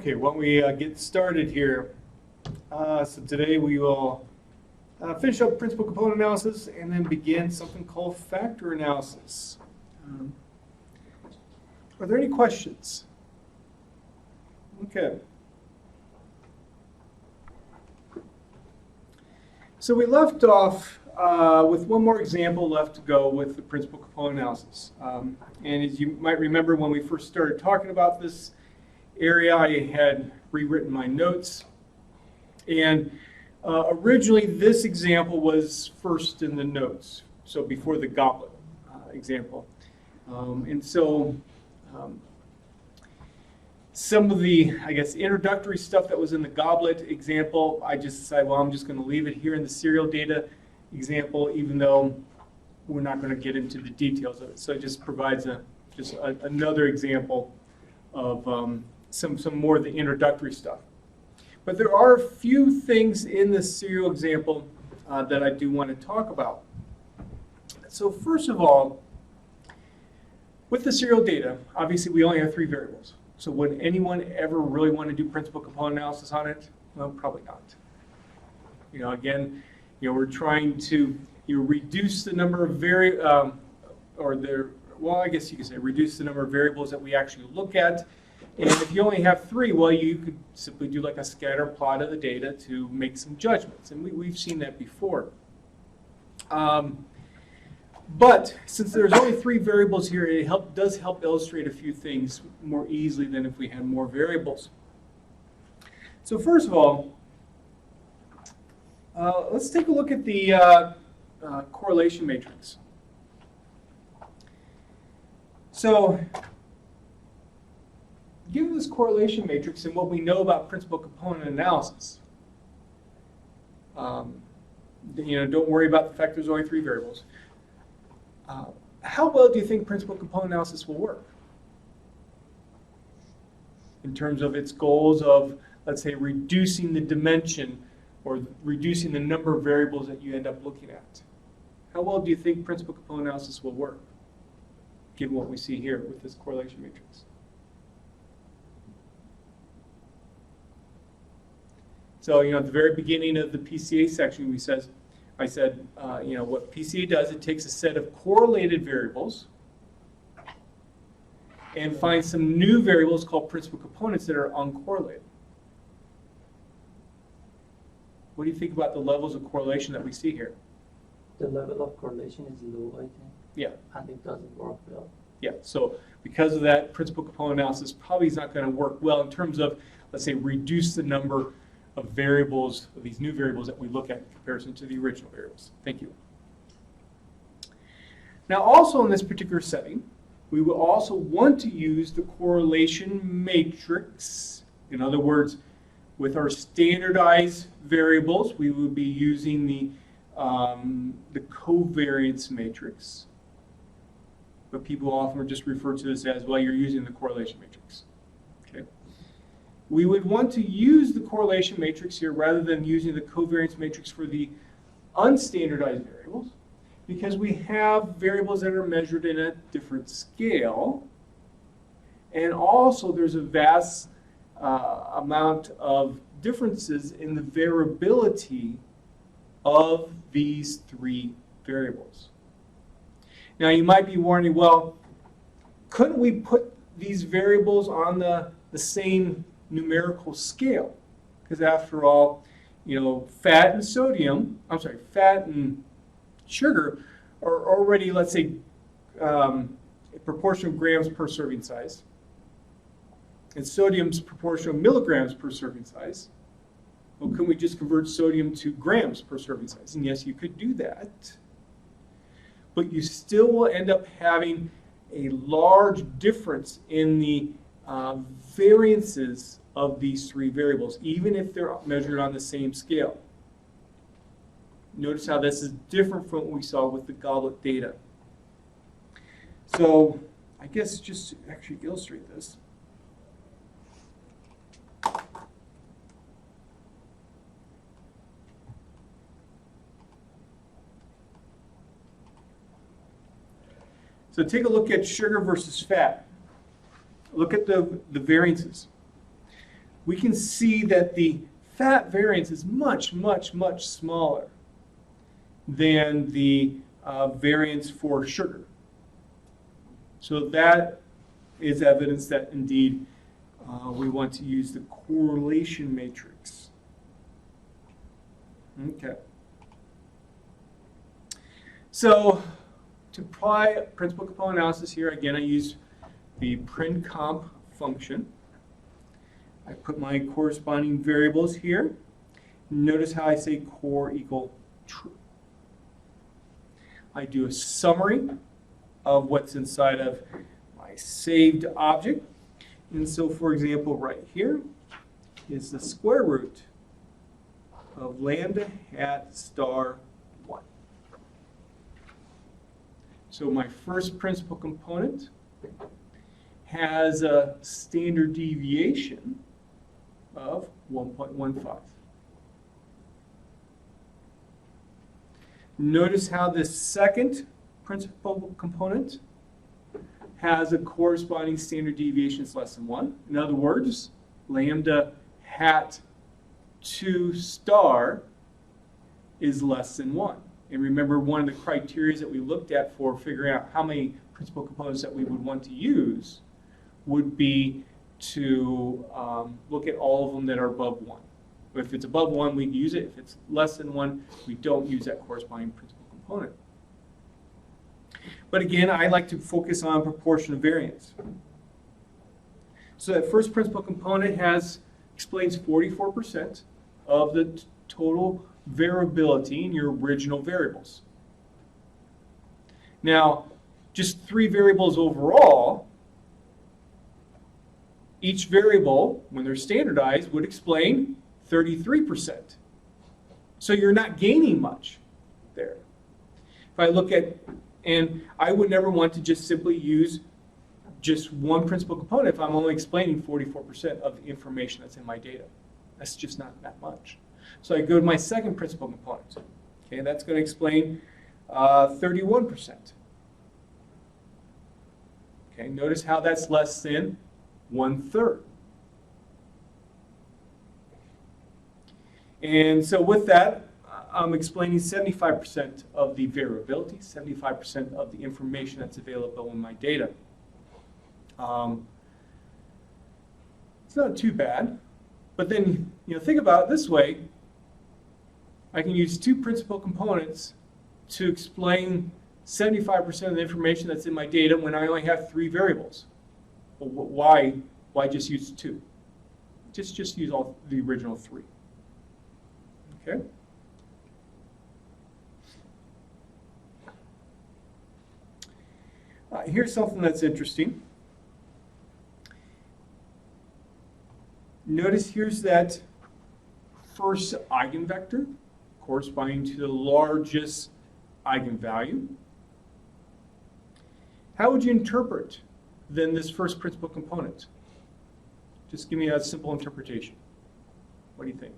Okay, why don't we get started here? So today we will finish up principal component analysis and then begin something called factor analysis. Are there any questions? Okay. So we left off with one more example left to go with the principal component analysis. And as you might remember, when we first started talking about this area, I had rewritten my notes. And originally this example was first in the notes, so before the goblet example. Some of the, I guess, introductory stuff that was in the goblet example, I just decided, well, I'm just going to leave it here in the serial data example, even though we're not going to get into the details of it. So it just provides another example of some more of the introductory stuff. But there are a few things in the serial example that I do want to talk about. So first of all, with the serial data, obviously we only have 3 variables. So would anyone ever really want to do principal component analysis on it? Well, probably not. Again, we're trying to reduce the number of I guess you could say reduce the number of variables that we actually look at. And if you only have 3, well, you could simply do like a scatter plot of the data to make some judgments. And we've seen that before. But since there's only 3 variables here, it does help illustrate a few things more easily than if we had more variables. So first of all, let's take a look at the correlation matrix. So given this correlation matrix and what we know about principal component analysis, don't worry about the fact there's only 3 variables. How well do you think principal component analysis will work in terms of its goals of, let's say, reducing the dimension or reducing the number of variables that you end up looking at? How well do you think principal component analysis will work, given what we see here with this correlation matrix? So, at the very beginning of the PCA section, I said, what PCA does, it takes a set of correlated variables and finds some new variables called principal components that are uncorrelated. What do you think about the levels of correlation that we see here? The level of correlation is low, I think. Yeah. And it doesn't work well. Yeah, so because of that, principal component analysis probably is not going to work well in terms of, let's say, reduce the number of variables, of these new variables that we look at in comparison to the original variables. Thank you. Now also in this particular setting, we will also want to use the correlation matrix. In other words, with our standardized variables, we will be using the covariance matrix. But people often just refer to this as, well, you're using the correlation matrix. Okay. We would want to use the correlation matrix here rather than using the covariance matrix for the unstandardized variables, because we have variables that are measured in a different scale, and also there's a vast amount of differences in the variability of these 3 variables. Now you might be wondering, well, couldn't we put these variables on the same numerical scale? Because after all, fat and sugar are already, let's say, a proportion of grams per serving size, and sodium's proportion of milligrams per serving size. Well, couldn't we just convert sodium to grams per serving size? And yes, you could do that, but you still will end up having a large difference in the variances of these 3 variables, even if they're measured on the same scale. Notice how this is different from what we saw with the goblet data. So I guess just to actually illustrate this, so take a look at sugar versus fat. Look at the variances. we can see that the fat variance is much, much, much smaller than the variance for sugar. So that is evidence that indeed we want to use the correlation matrix. Okay. So to apply principal component analysis here, again, I use the princomp function. I put my corresponding variables here. Notice how I say core equal true. I do a summary of what's inside of my saved object. And so, for example, right here is the square root of lambda hat star 1. So my first principal component has a standard deviation of 1.15. Notice how this second principal component has a corresponding standard deviation that's less than 1. In other words, lambda hat 2 star is less than 1. And remember, one of the criteria that we looked at for figuring out how many principal components that we would want to use would be to look at all of them that are above 1. If it's above 1, we use it. If it's less than 1, we don't use that corresponding principal component. But again, I like to focus on proportion of variance. So that first principal component explains 44% of the total variability in your original variables. Now, just 3 variables overall, each variable, when they're standardized, would explain 33%. So you're not gaining much there. If I look at, and I would never want to just simply use just one principal component if I'm only explaining 44% of the information that's in my data. That's just not that much. So I go to my second principal component. Okay, that's going to explain 31%. Okay, notice how that's less than 1/3. And so with that, I'm explaining 75% of the variability, 75% of the information that's available in my data. It's not too bad, but then think about it this way. I can use 2 principal components to explain 75% of the information that's in my data when I only have 3 variables. Well, why just use 2? Just use all the original 3. Okay. Here's something that's interesting. Notice here's that first eigenvector corresponding to the largest eigenvalue. How would you interpret then this first principal component? Just give me a simple interpretation. What do you think?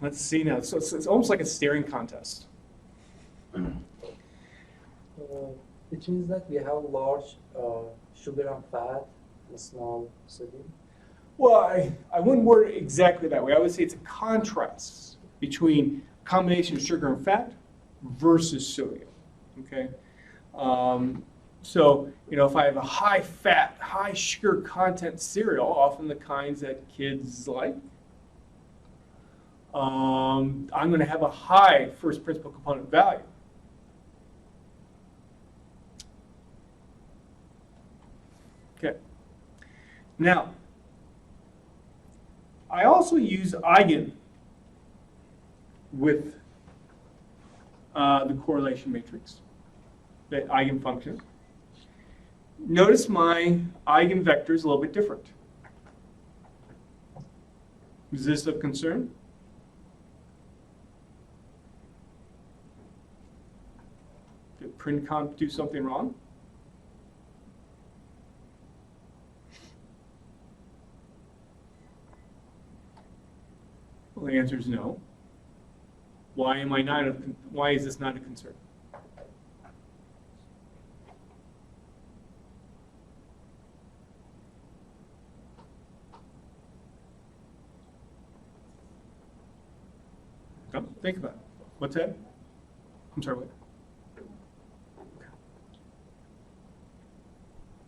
Let's see now. So it's almost like a staring contest. Which means that we have large sugar and fat and small sodium. Well, I wouldn't word it exactly that way. I would say it's a contrast between a combination of sugar and fat versus sodium. Okay. So if I have a high fat, high sugar content cereal, often the kinds that kids like, I'm going to have a high first principal component value. Okay. Now, I also use eigen with the correlation matrix, the eigenfunction. notice my eigenvector is a little bit different. Is this of concern? Did printcomp do something wrong? Well, the answer is no. Why is this not a concern? Oh, think about it. What's that? I'm sorry, what? Okay.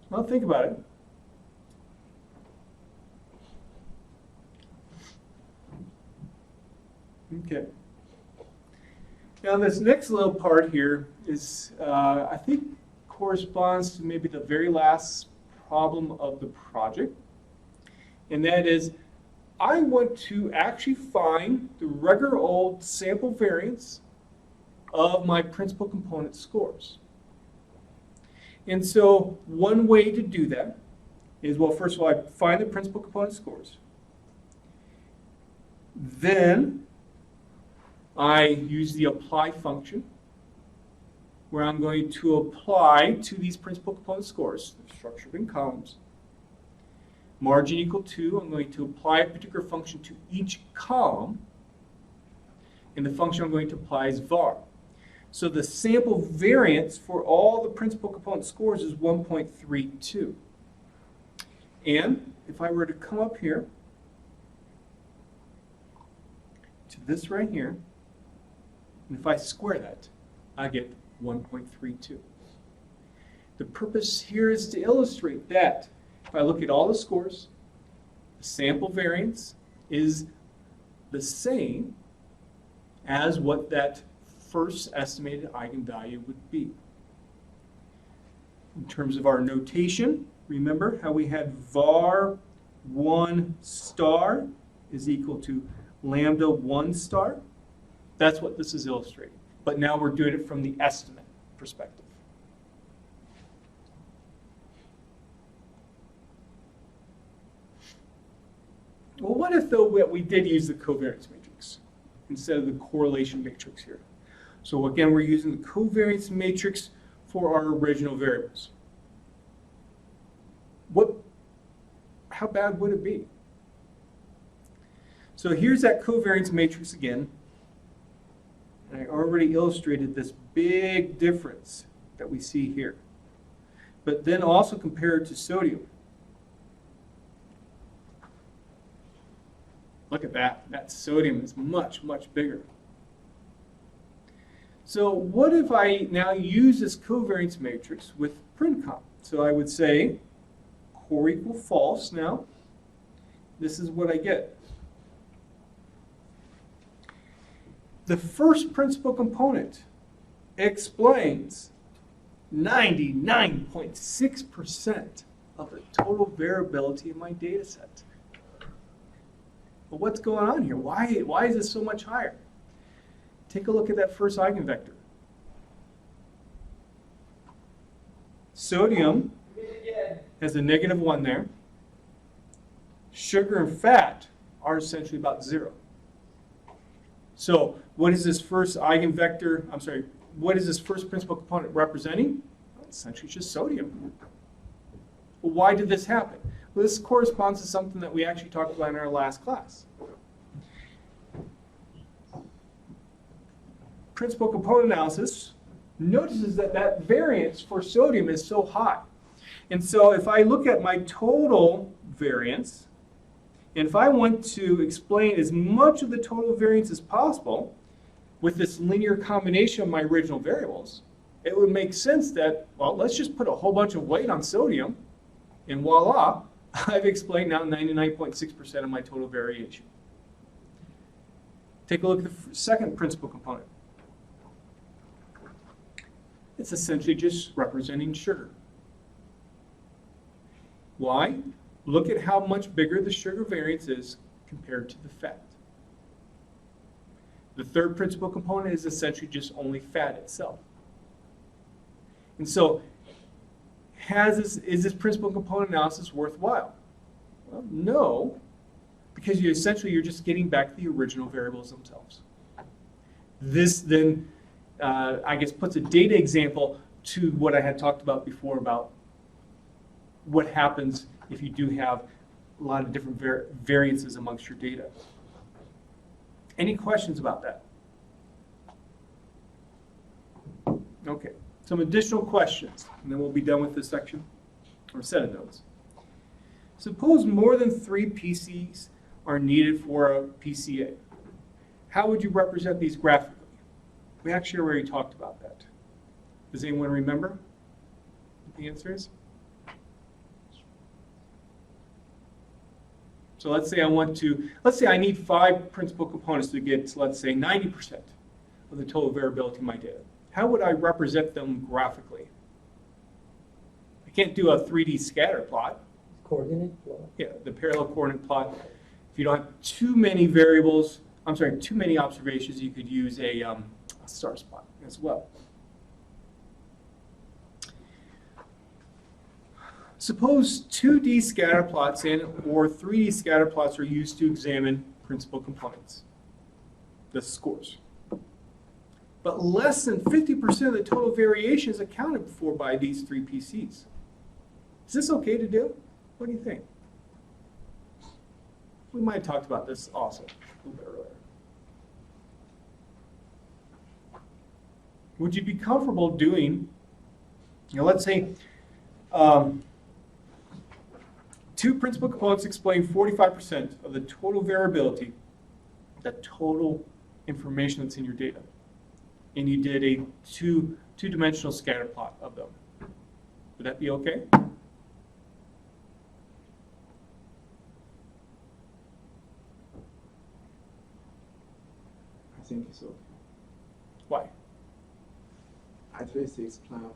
Well, think about it. Okay. Now this next little part here is, I think, corresponds to maybe the very last problem of the project. And that is, I want to actually find the regular old sample variance of my principal component scores. And so one way to do that is, well, first of all, I find the principal component scores. Then I use the apply function, where I'm going to apply to these principal component scores, structured in columns. Margin equal 2, I'm going to apply a particular function to each column, and the function I'm going to apply is var. So the sample variance for all the principal component scores is 1.32. And if I were to come up here to this right here, and if I square that, I get 1.32. The purpose here is to illustrate that if I look at all the scores, the sample variance is the same as what that first estimated eigenvalue would be. In terms of our notation, remember how we had var 1 star is equal to lambda 1 star? That's what this is illustrating. But now we're doing it from the estimate perspective. Well, what if, though, we did use the covariance matrix instead of the correlation matrix here? So again, we're using the covariance matrix for our original variables. How bad would it be? So here's that covariance matrix again. And I already illustrated this big difference that we see here. But then also compare it to sodium. Look at that. That sodium is much, much bigger. So what if I now use this covariance matrix with printcomp? So I would say core equal false now. This is what I get. The first principal component explains 99.6% of the total variability in my data set. But what's going on here? Why is this so much higher? Take a look at that first eigenvector. Sodium has a -1 there. Sugar and fat are essentially about 0. So what is this first eigenvector, what is this first principal component representing? Well, essentially just sodium. Well, why did this happen? Well, this corresponds to something that we actually talked about in our last class. Principal component analysis notices that that variance for sodium is so high. And so if I look at my total variance, and if I want to explain as much of the total variance as possible with this linear combination of my original variables, it would make sense that, well, let's just put a whole bunch of weight on sodium, and voila, I've explained now 99.6% of my total variation. Take a look at the second principal component. It's essentially just representing sugar. Why? Look at how much bigger the sugar variance is compared to the fat. The third principal component is essentially just only fat itself. And so is this principal component analysis worthwhile? Well, no, because you're just getting back the original variables themselves. This then, I guess, puts a data example to what I had talked about before about what happens if you do have a lot of different variances amongst your data. Any questions about that? Okay, some additional questions, and then we'll be done with this section, or set of notes. Suppose more than 3 PCs are needed for a PCA. How would you represent these graphically? We actually already talked about that. Does anyone remember what the answer is? So let's say I need 5 principal components to get, let's say, 90% of the total variability in my data. How would I represent them graphically? I can't do a 3D scatter plot. Coordinate plot. Yeah, the parallel coordinate plot. If you don't have too many variables, too many observations, you could use a stars plot as well. Suppose 2D scatter plots or 3D scatter plots are used to examine principal components, the scores. But less than 50% of the total variation is accounted for by these 3 PCs. Is this okay to do? What do you think? We might have talked about this also a little bit earlier. Would you be comfortable doing, let's say, 2 principal components explain 45% of the total variability, the total information that's in your data, and you did a two-dimensional scatter plot of them. Would that be okay? I think it's okay. Why? At least explain 50%,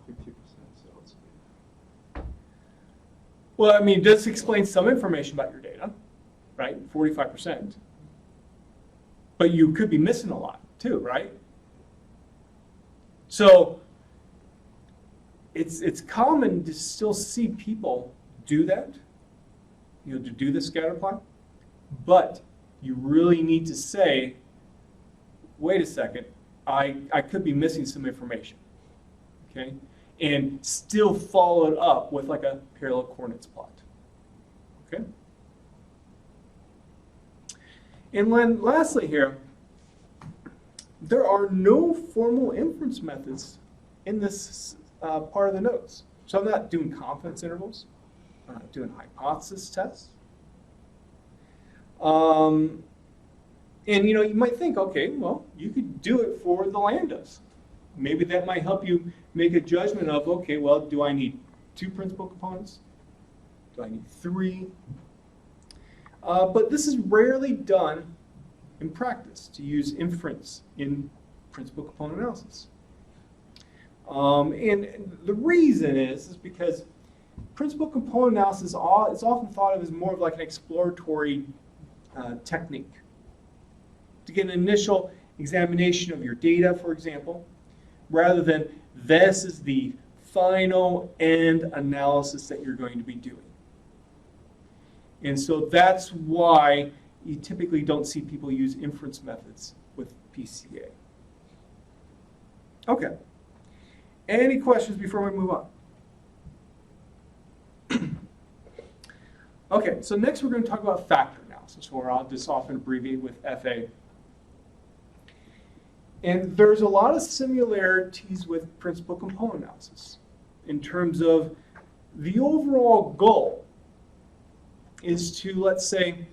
so it's good. Well, I mean, it does explain some information about your data, right? 45%. But you could be missing a lot too, right? So it's common to still see people do that, to do the scatter plot, but you really need to say, wait a second, I could be missing some information, okay? And still follow it up with like a parallel coordinates plot, okay? And then lastly here, there are no formal inference methods in this part of the notes. So I'm not doing confidence intervals. I'm not doing hypothesis tests. And you might think, okay, well, you could do it for the lambdas. Maybe that might help you make a judgment of, okay, well, do I need 2 principal components? Do I need 3? But this is rarely done in practice, to use inference in principal component analysis. And the reason is because principal component analysis is often thought of as more of like an exploratory technique. To get an initial examination of your data, for example, rather than this is the final end analysis that you're going to be doing. And so that's why you typically don't see people use inference methods with PCA. Okay. Any questions before we move on? Okay, so next we're going to talk about factor analysis, or I'll just often abbreviate with FA. And there's a lot of similarities with principal component analysis in terms of the overall goal is to, let's say,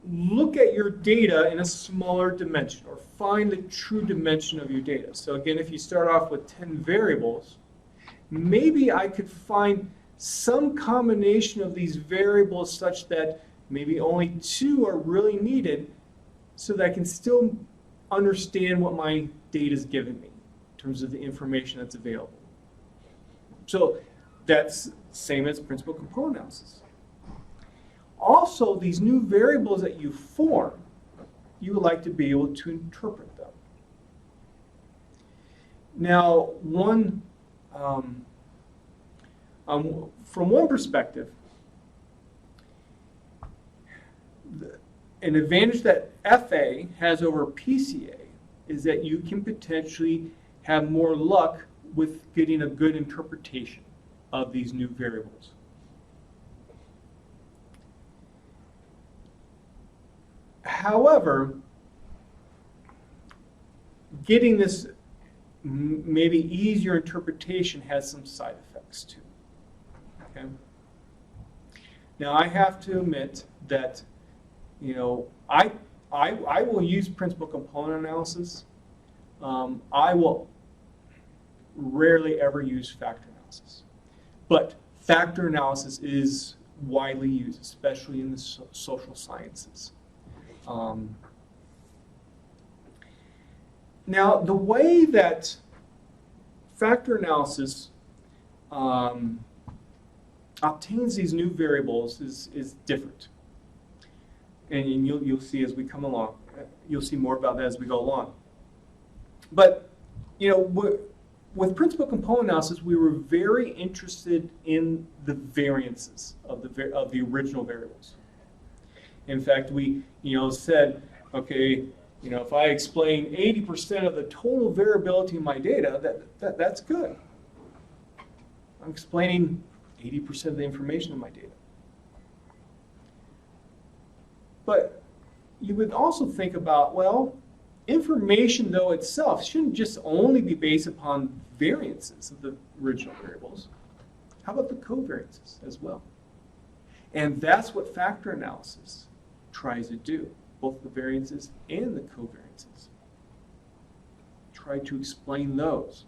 look at your data in a smaller dimension, or find the true dimension of your data. So again, if you start off with 10 variables, maybe I could find some combination of these variables such that maybe only 2 are really needed so that I can still understand what my data is giving me in terms of the information that's available. So that's same as principal component analysis. Also, these new variables that you form, you would like to be able to interpret them. Now, one from one perspective, an advantage that FA has over PCA is that you can potentially have more luck with getting a good interpretation of these new variables. However, getting this maybe easier interpretation has some side effects too. Okay? Now I have to admit that, you know, I will use principal component analysis. I will rarely ever use factor analysis. But factor analysis is widely used, especially in the social sciences. Now, the way that factor analysis obtains these new variables is different. And you'll see as we come along. You'll see more about that as we go along. But, you know, with principal component analysis, we were very interested in the variances of the original variables. In fact, we, you know, said, okay, you know, if I explain 80% of the total variability in my data, that's good. I'm explaining 80% of the information in my data. But you would also think about, well, information though itself shouldn't just only be based upon variances of the original variables. How about the covariances as well? And that's what factor analysis tries to do, both the variances and the covariances. Try to explain those.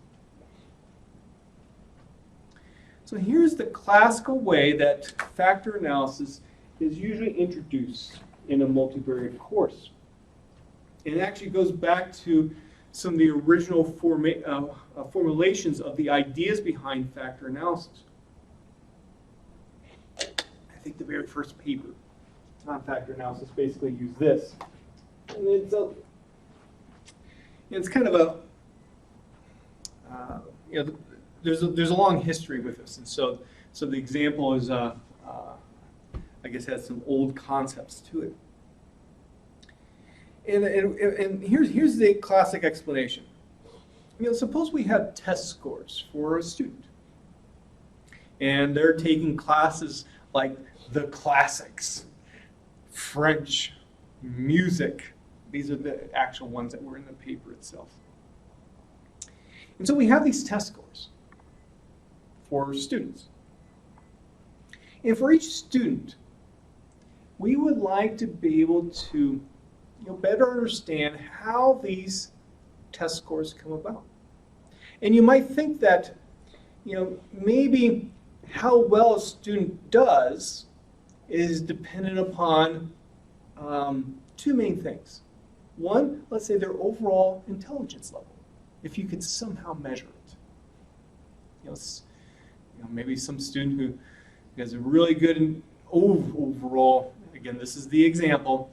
So here's the classical way that factor analysis is usually introduced in a multivariate course. And it actually goes back to some of the original formulations of the ideas behind factor analysis. I think the very first paper on factor analysis basically used this. And it's kind of a, you know, there's a long history with this. And so the example is, I guess, has some old concepts to it. And here's the classic explanation. You know, suppose we have test scores for a student, and they're taking classes like the classics, French, music. These are the actual ones that were in the paper itself. And so we have these test scores for students. And for each student, we would like to be able to, you know, better understand how these test scores come about. And you might think that, you know, maybe how well a student does is dependent upon two main things. One, let's say their overall intelligence level, if you could somehow measure it. You know, maybe some student who has a really good overall, again, this is the example,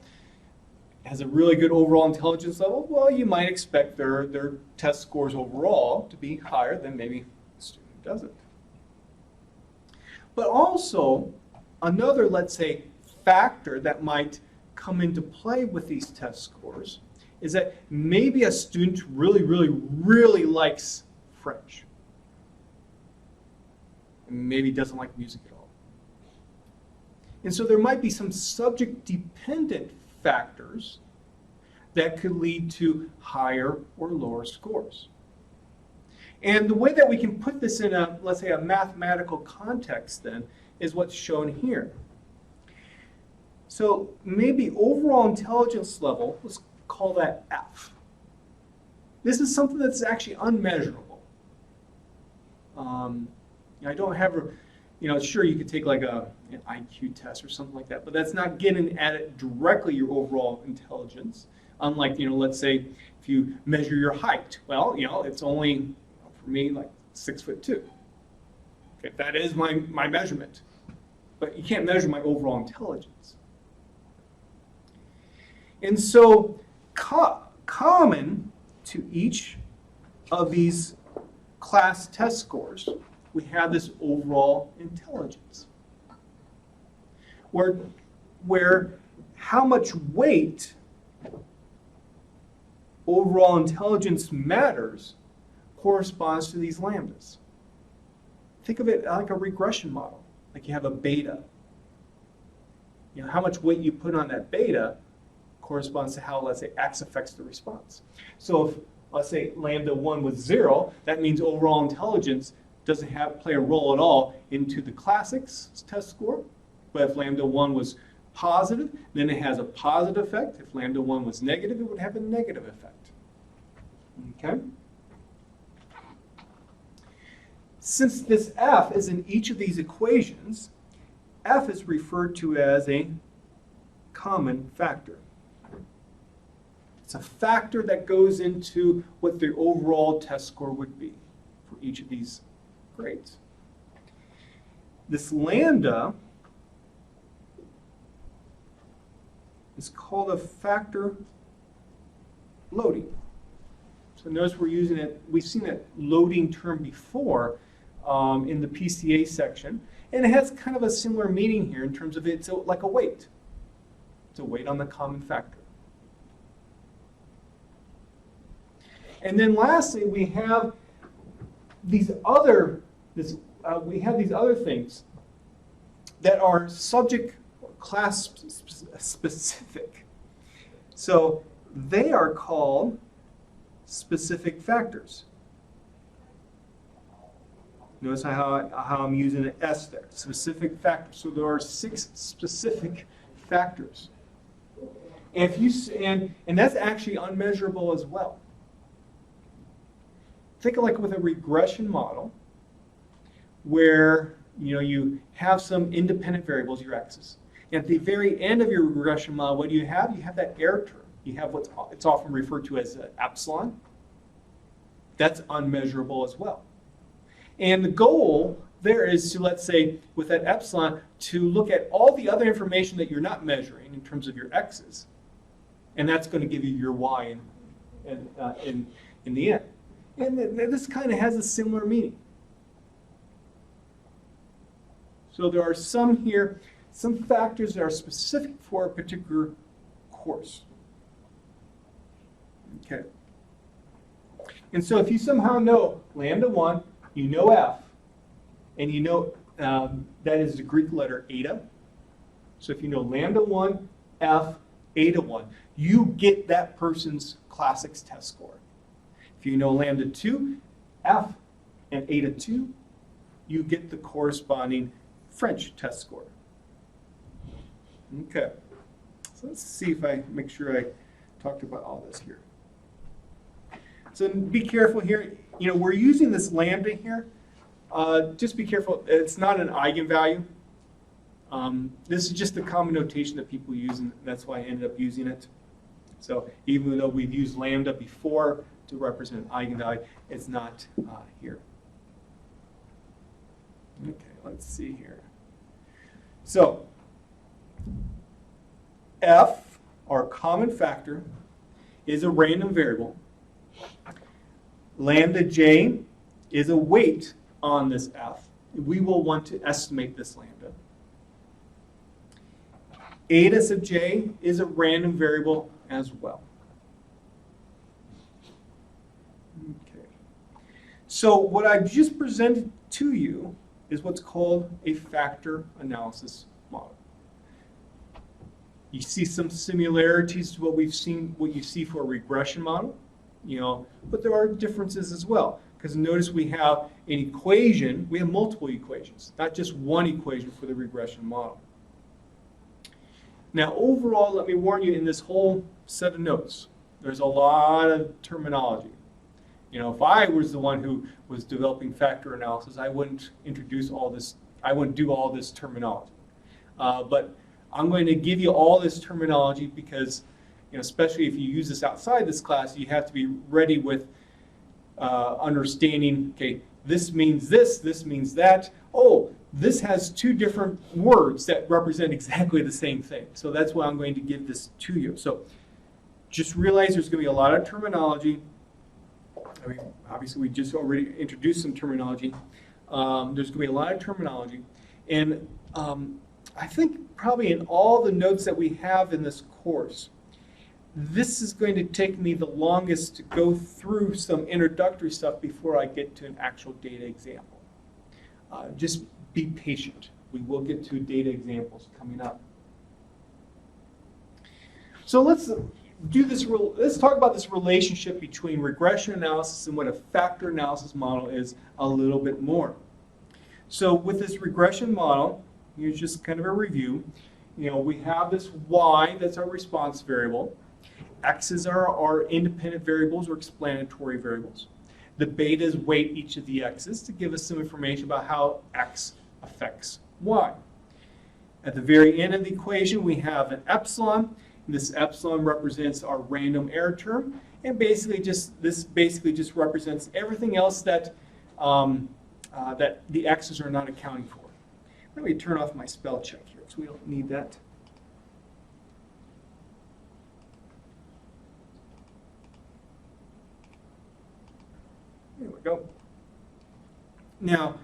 has a really good overall intelligence level. Well, you might expect their test scores overall to be higher than maybe the student who doesn't. But also, another, let's say, factor that might come into play with these test scores is that maybe a student really likes French. And maybe doesn't like music at all. And so there might be some subject-dependent factors that could lead to higher or lower scores. And the way that we can put this in a, let's say, a mathematical context then is what's shown here. So maybe overall intelligence level, let's call that F. This is something that's actually unmeasurable. I don't have a, you know, sure you could take like an IQ test or something like that, but that's not getting at it directly your overall intelligence. Unlike, you know, let's say if you measure your height, well, you know, it's only, you know, for me, like 6'2". Okay, that is my measurement, but you can't measure my overall intelligence. And so common to each of these class test scores, we have this overall intelligence. Where how much weight overall intelligence matters corresponds to these lambdas. Think of it like a regression model, like you have a beta. You know, how much weight you put on that beta corresponds to how, let's say, X affects the response. So if, let's say, lambda 1 was 0, that means overall intelligence doesn't play a role at all into the classics test score. But if lambda 1 was positive, then it has a positive effect. If lambda 1 was negative, it would have a negative effect. Okay? Since this F is in each of these equations, F is referred to as a common factor. It's a factor that goes into what the overall test score would be for each of these grades. This lambda is called a factor loading. So notice we're using it, we've seen that loading term before in the PCA section, and it has kind of a similar meaning here in terms of it's like a weight. It's a weight on the common factor. And then lastly, we have these other things that are subject class specific. So they are called specific factors. Notice how I'm using an S there, specific factors. So there are 6 specific factors. And if you and that's actually unmeasurable as well. Think of like with a regression model where you have some independent variables, your x's. And at the very end of your regression model, what do you have? You have that error term. You have it's often referred to as epsilon. That's unmeasurable as well. And the goal there is to, let's say, with that epsilon, to look at all the other information that you're not measuring in terms of your x's. And that's going to give you your y in the end. And this kind of has a similar meaning. So there are some factors that are specific for a particular course. Okay. And so if you somehow know lambda 1, you know F, and you know that is the Greek letter eta. So if you know lambda 1, F, eta 1, you get that person's classics test score. If you know lambda 2, F, and eta 2, you get the corresponding French test score. Okay. So let's see if I make sure I talked about all this here. So be careful here. We're using this lambda here. Just be careful. It's not an eigenvalue. This is just the common notation that people use, and that's why I ended up using it. So even though we've used lambda before to represent an eigenvalue, it's not here. Okay, let's see here. So F, our common factor, is a random variable. Lambda j is a weight on this F. We will want to estimate this lambda. Eta sub j is a random variable as well. Okay. So what I've just presented to you is what's called a factor analysis model. You see some similarities to what you see for a regression model, but there are differences as well. Because notice we have an equation, we have multiple equations, not just one equation for the regression model. Now overall, let me warn you, in this whole set of notes, there's a lot of terminology. If I was the one who was developing factor analysis, I wouldn't introduce all this, I wouldn't do all this terminology. But I'm going to give you all this terminology because, especially if you use this outside this class, you have to be ready with understanding, okay, this means this means that. Oh, this has 2 different words that represent exactly the same thing. So that's why I'm going to give this to you. So just realize there's going to be a lot of terminology. I mean, obviously, we just already introduced some terminology. There's going to be a lot of terminology. And I think probably in all the notes that we have in this course, this is going to take me the longest to go through some introductory stuff before I get to an actual data example. Just be patient. We will get to data examples coming up. So let's do this. Let's talk about this relationship between regression analysis and what a factor analysis model is a little bit more. So with this regression model, here's just kind of a review. We have this y that's our response variable. X's are our independent variables or explanatory variables. The betas weight each of the x's to give us some information about how x affects y. At the very end of the equation, we have an epsilon. This epsilon represents our random error term, and this basically just represents everything else that that the x's are not accounting for. Let me turn off my spell check here, so we don't need that. There we go. Now,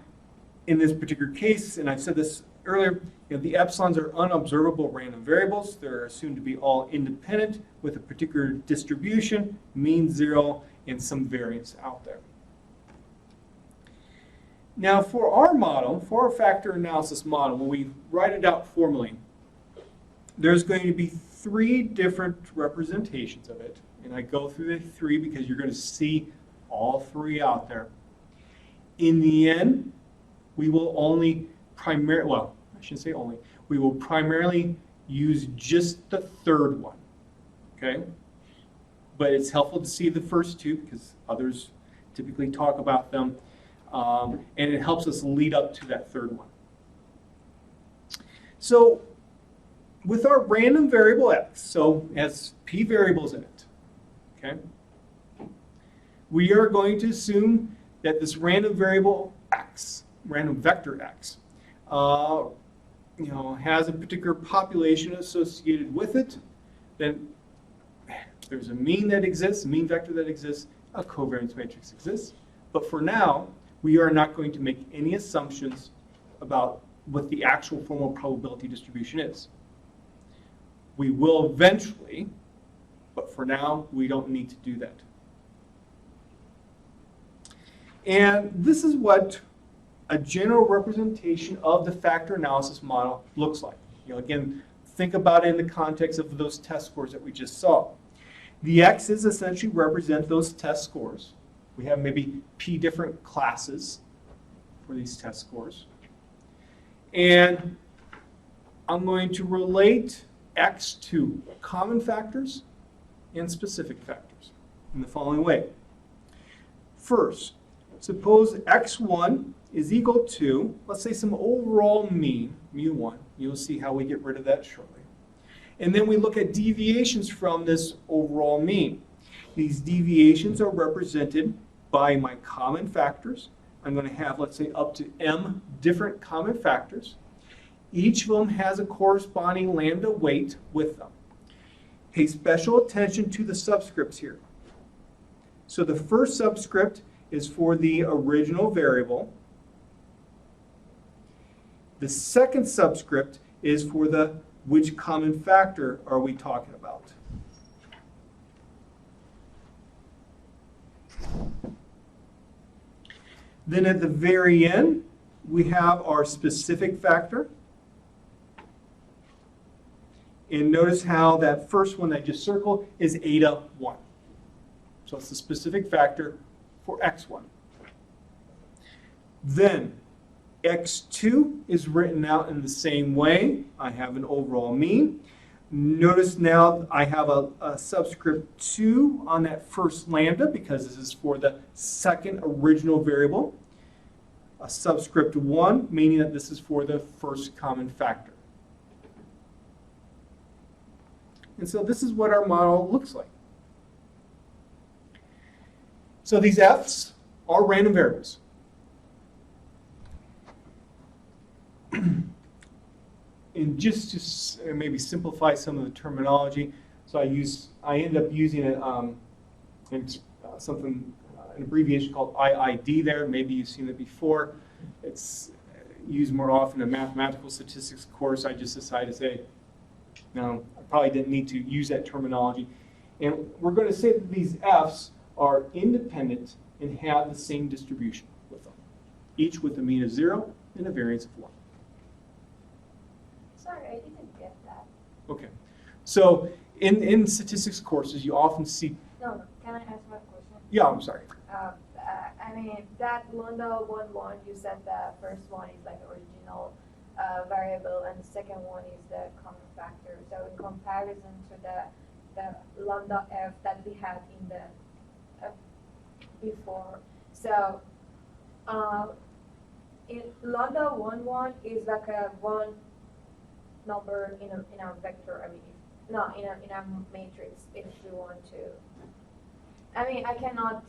in this particular case, and I said this earlier, the epsilons are unobservable random variables. They're assumed to be all independent with a particular distribution, mean 0, and some variance out there. Now, for our model, for our factor analysis model, when we write it out formally, there's going to be 3 different representations of it. And I go through the 3 because you're going to see all 3 out there. In the end, we will only primarily, well, I shouldn't say only, we will primarily use just the 3rd one, okay? But it's helpful to see the first 2 because others typically talk about them, and it helps us lead up to that 3rd one. So with our random variable x, so it has p variables in it, okay? We are going to assume that this random variable x, random vector x, has a particular population associated with it. Then there's a mean that exists, a mean vector that exists, a covariance matrix exists. But for now, we are not going to make any assumptions about what the actual formal probability distribution is. We will eventually, but for now, we don't need to do that. And this is what a general representation of the factor analysis model looks like. Again, think about it in the context of those test scores that we just saw. The x's essentially represent those test scores. We have maybe p different classes for these test scores. And I'm going to relate x to common factors and specific factors in the following way. First, suppose x1 is equal to, let's say, some overall mean, mu1. You'll see how we get rid of that shortly. And then we look at deviations from this overall mean. These deviations are represented by my common factors. I'm going to have, let's say, up to m different common factors. Each of them has a corresponding lambda weight with them. Pay special attention to the subscripts here. So the first subscript is for the original variable. The second subscript is for the which common factor are we talking about. Then at the very end, we have our specific factor. And notice how that first one I just circled is eta 1. So it's the specific factor for x1. Then x2 is written out in the same way. I have an overall mean. Notice now I have a subscript 2 on that first lambda because this is for the second original variable. A subscript 1, meaning that this is for the first common factor. And so this is what our model looks like. So these f's are random variables. And just to maybe simplify some of the terminology, so I end up using something an abbreviation called IID there. Maybe you've seen it before. It's used more often in a mathematical statistics course. I just decided to say, no, I probably didn't need to use that terminology. And we're going to say that these Fs are independent and have the same distribution with them, each with a mean of 0 and a variance of 1. Sorry, I didn't get that. Okay. So in statistics courses, you often see... No, can I ask one question? Yeah, I'm sorry. I mean, that lambda 1, 1, you said the first one is like original variable and the second one is the common factor. So in comparison to the lambda f that we had in the before, so in lambda 1, 1 is like a one number in a vector. I mean, no, in a matrix. If we want to, I mean, I cannot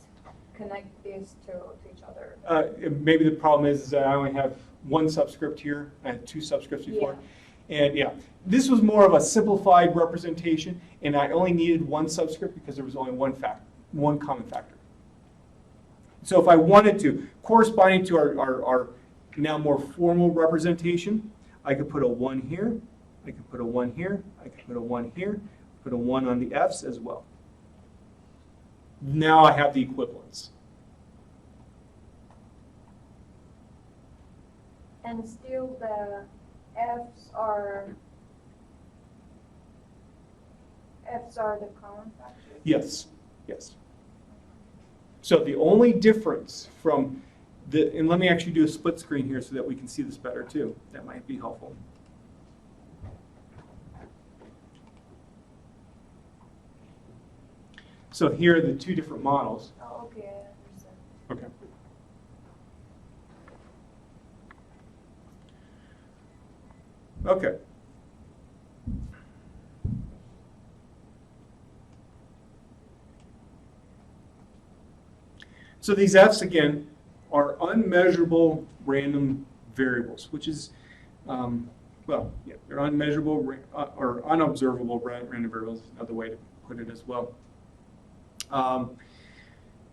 connect these to each other. Maybe the problem is that I only have one subscript here. I had two subscripts before. Yeah. And yeah, this was more of a simplified representation, and I only needed one subscript because there was only one common factor. So if I wanted to, corresponding to our now more formal representation, I could put a 1 here, I could put a 1 here, I could put a 1 here, put a 1 on the F's as well. Now I have the equivalence. And still the F's are the common factors? Yes, yes. So the only difference from and let me actually do a split screen here so that we can see this better too. That might be helpful. So here are the two different models. Oh, okay, I understand. Okay. Okay. So these F's, again, are unmeasurable random variables, which is, well, yeah, they're unmeasurable or unobservable random variables, another way to put it as well.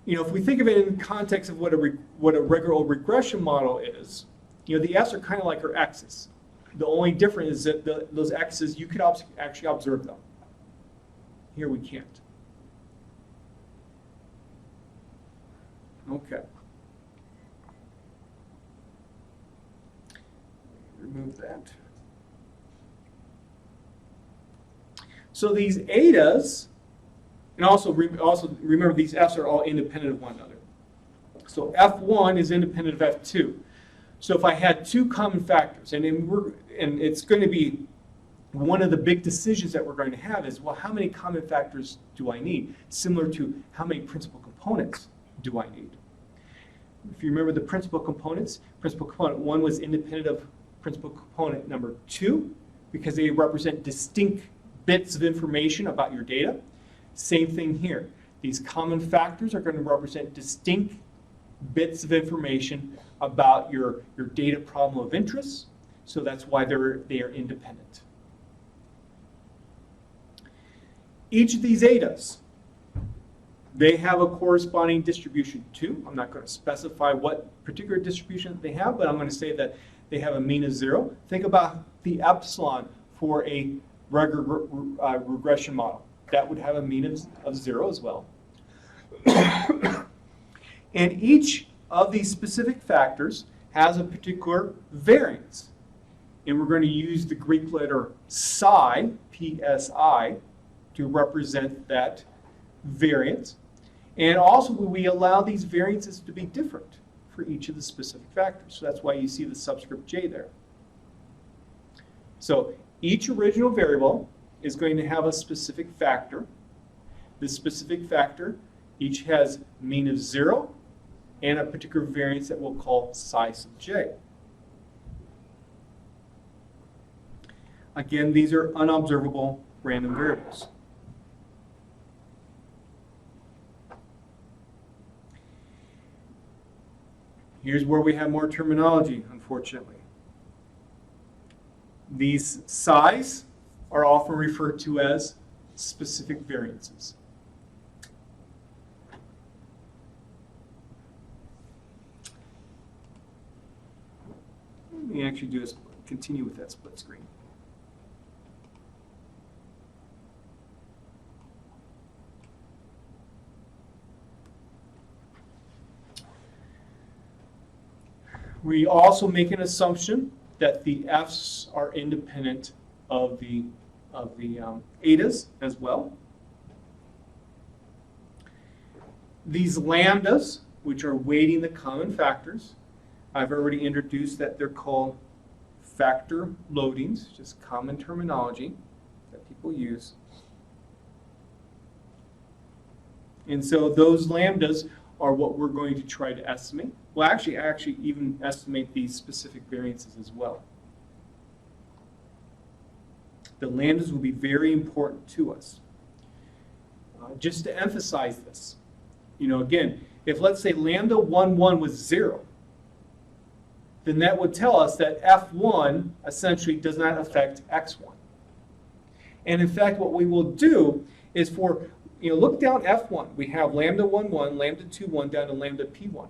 You know, if we think of it in the context of what a regular regression model is, you know, the F's are kind of like our X's. The only difference is that those X's, you could actually observe them. Here we can't. Okay. Remove that. So these etas, and also remember these F's are all independent of one another. So F1 is independent of F2. So if I had two common factors, and it's going to be one of the big decisions that we're going to have is, well, how many common factors do I need? Similar to how many principal components do I need? If you remember the principal components, principal component 1 was independent of principal component number 2 because they represent distinct bits of information about your data. Same thing here. These common factors are going to represent distinct bits of information about your data problem of interest. So that's why they are independent. Each of these etas, they have a corresponding distribution too. I'm not going to specify what particular distribution they have, but I'm going to say that they have a mean of 0. Think about the epsilon for a regular regression model. That would have a mean of 0 as well. And each of these specific factors has a particular variance. And we're going to use the Greek letter psi, P-S-I, to represent that variance. And also we allow these variances to be different for each of the specific factors. So that's why you see the subscript j there. So each original variable is going to have a specific factor. This specific factor each has mean of 0 and a particular variance that we'll call psi sub j. Again, these are unobservable random variables. Here's where we have more terminology, unfortunately. These psi's are often referred to as specific variances. actually continue with that split screen. We also make an assumption that the F's are independent of the etas as well. These lambdas, which are weighting the common factors, I've already introduced that they're called factor loadings, just common terminology that people use. And so those lambdas are what we're going to try to estimate. Well, actually even estimate these specific variances as well. The lambdas will be very important to us. Just to emphasize this, again, if let's say lambda 1, 1 was 0, then that would tell us that F1 essentially does not affect X1. And in fact, what we will do is look down F1. We have lambda 1, 1, lambda 2, 1 down to lambda P1.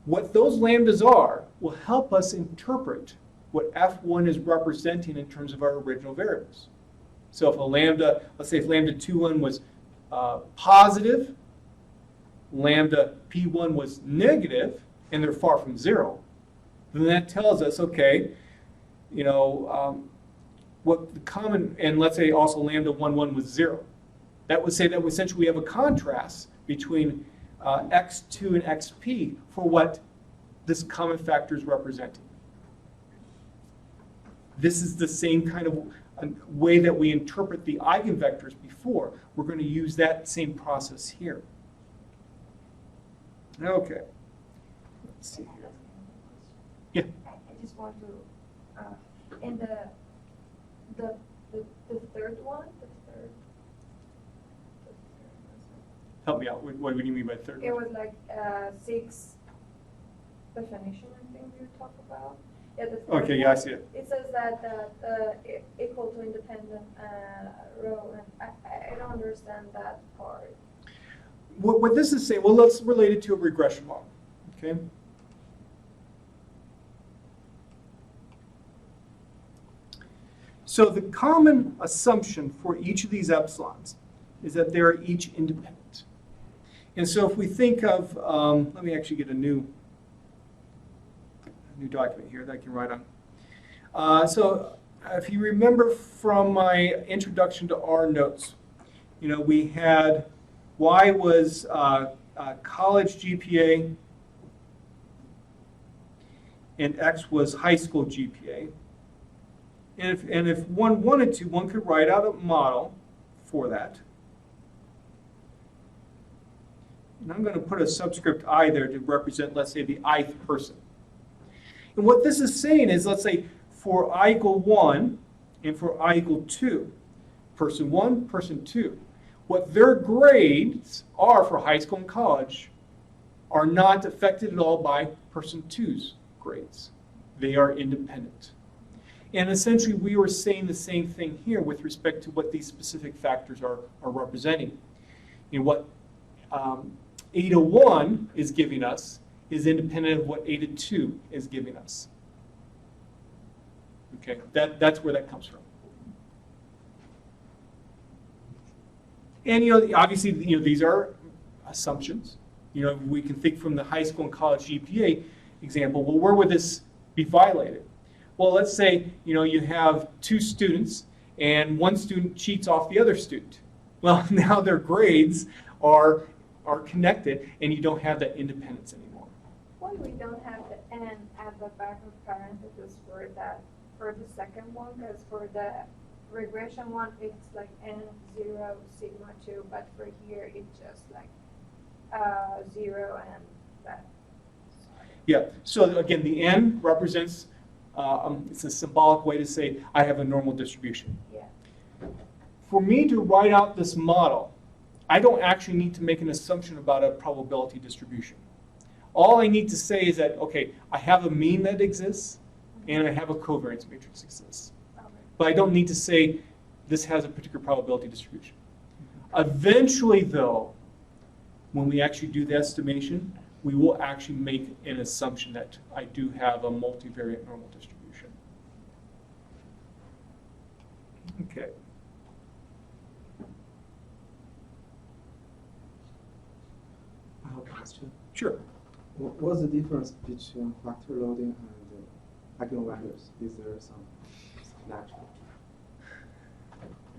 What those lambdas are will help us interpret what F1 is representing in terms of our original variables. So if let's say if lambda 2, 1 was positive, lambda P1 was negative, and they're far from 0, then that tells us, okay, what the common, and let's say also lambda 1, 1 was 0. That would say that essentially we have a contrast between x2 and xp for what this common factor is representing. This is the same kind of way that we interpret the eigenvectors before. We're going to use that same process here. Okay. Let's see here. Yeah. I just want to, in the third one, Help me out. What do you mean by third? it was like 6 definition, I think you talked about. Yeah, the third Okay, yeah, one, I see it. It says that equal to independent row, and I don't understand that part. What this is saying, well, let's relate it to a regression model, okay? So the common assumption for each of these epsilons is that they are each independent. And so if we think of, let me actually get a new document here that I can write on. So if you remember from my introduction to R notes, we had Y was college GPA and X was high school GPA. And if one wanted to, one could write out a model for that. And I'm going to put a subscript I there to represent, let's say, the ith person. And what this is saying is, let's say, for I equal 1 and for I equal 2, person 1, person 2, what their grades are for high school and college are not affected at all by person 2's grades. They are independent. And essentially, we were saying the same thing here with respect to what these specific factors are representing. What eta 1 is giving us is independent of what eta 2 is giving us. Okay, that's where that comes from. And obviously, these are assumptions. We can think from the high school and college GPA example. Well, where would this be violated? Well, let's say you have 2 students, and one student cheats off the other student. Well, now their grades are connected, and you don't have that independence anymore. Why we don't have the n at the back of parentheses for the second one? Because for the regression one, it's like n0 sigma 2, but for here it's just like 0 and that. Sorry. Yeah. So again, the n represents. It's a symbolic way to say I have a normal distribution. Yeah. For me to write out this model, I don't actually need to make an assumption about a probability distribution. All I need to say is that, okay, I have a mean that exists, and I have a covariance matrix exists. Okay. But I don't need to say this has a particular probability distribution. Eventually, though, when we actually do the estimation, we will actually make an assumption that I do have a multivariate normal distribution. Okay. I have a question. Sure. What's the difference between factor loading and eigenvalues? Is there some connection?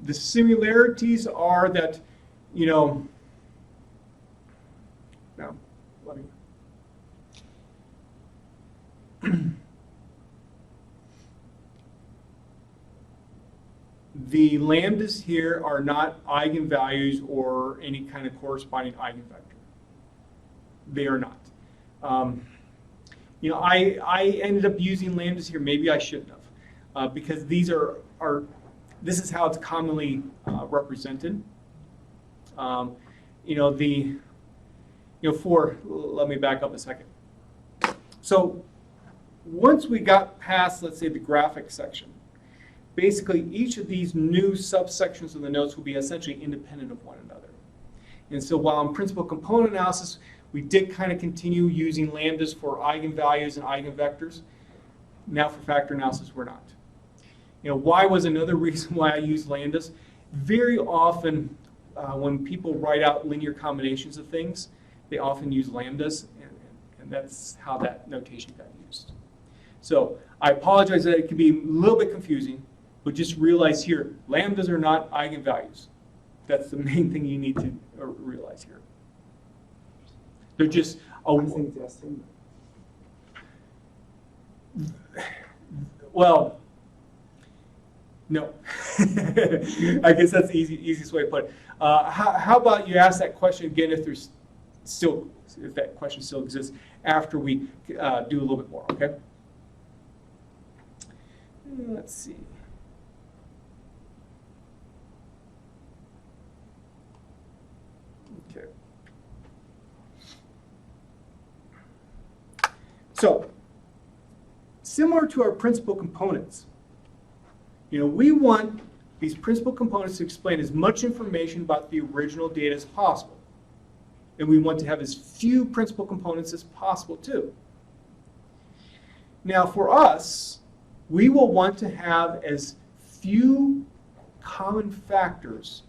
The similarities are that, you know, now, let me. The lambdas here are not eigenvalues or any kind of corresponding eigenvector. They are not. You know, I ended up using lambdas here. Maybe I shouldn't have, because these are this is how it's commonly represented. You know, let me back up a second. So once we got past, let's say, the graphic section, basically each of these new subsections of the notes will be essentially independent of one another. And so while in principal component analysis, we did kind of continue using lambdas for eigenvalues and eigenvectors, now for factor analysis, we're not. You know, why was another reason why I use lambdas? Very often, when people write out linear combinations of things, they often use lambdas, and that's how that notation got used. So I apologize that it can be a little bit confusing, but just realize here, lambdas are not eigenvalues. That's the main thing you need to realize here. They're just I think they're similar. Well, no. I guess that's the easiest way to put it. How about you ask that question again if that question still exists after we do a little bit more, okay? Let's see. Okay. So, similar to our principal components, you know, we want these principal components to explain as much information about the original data as possible. And we want to have as few principal components as possible too. Now for us, we will want to have as few common factors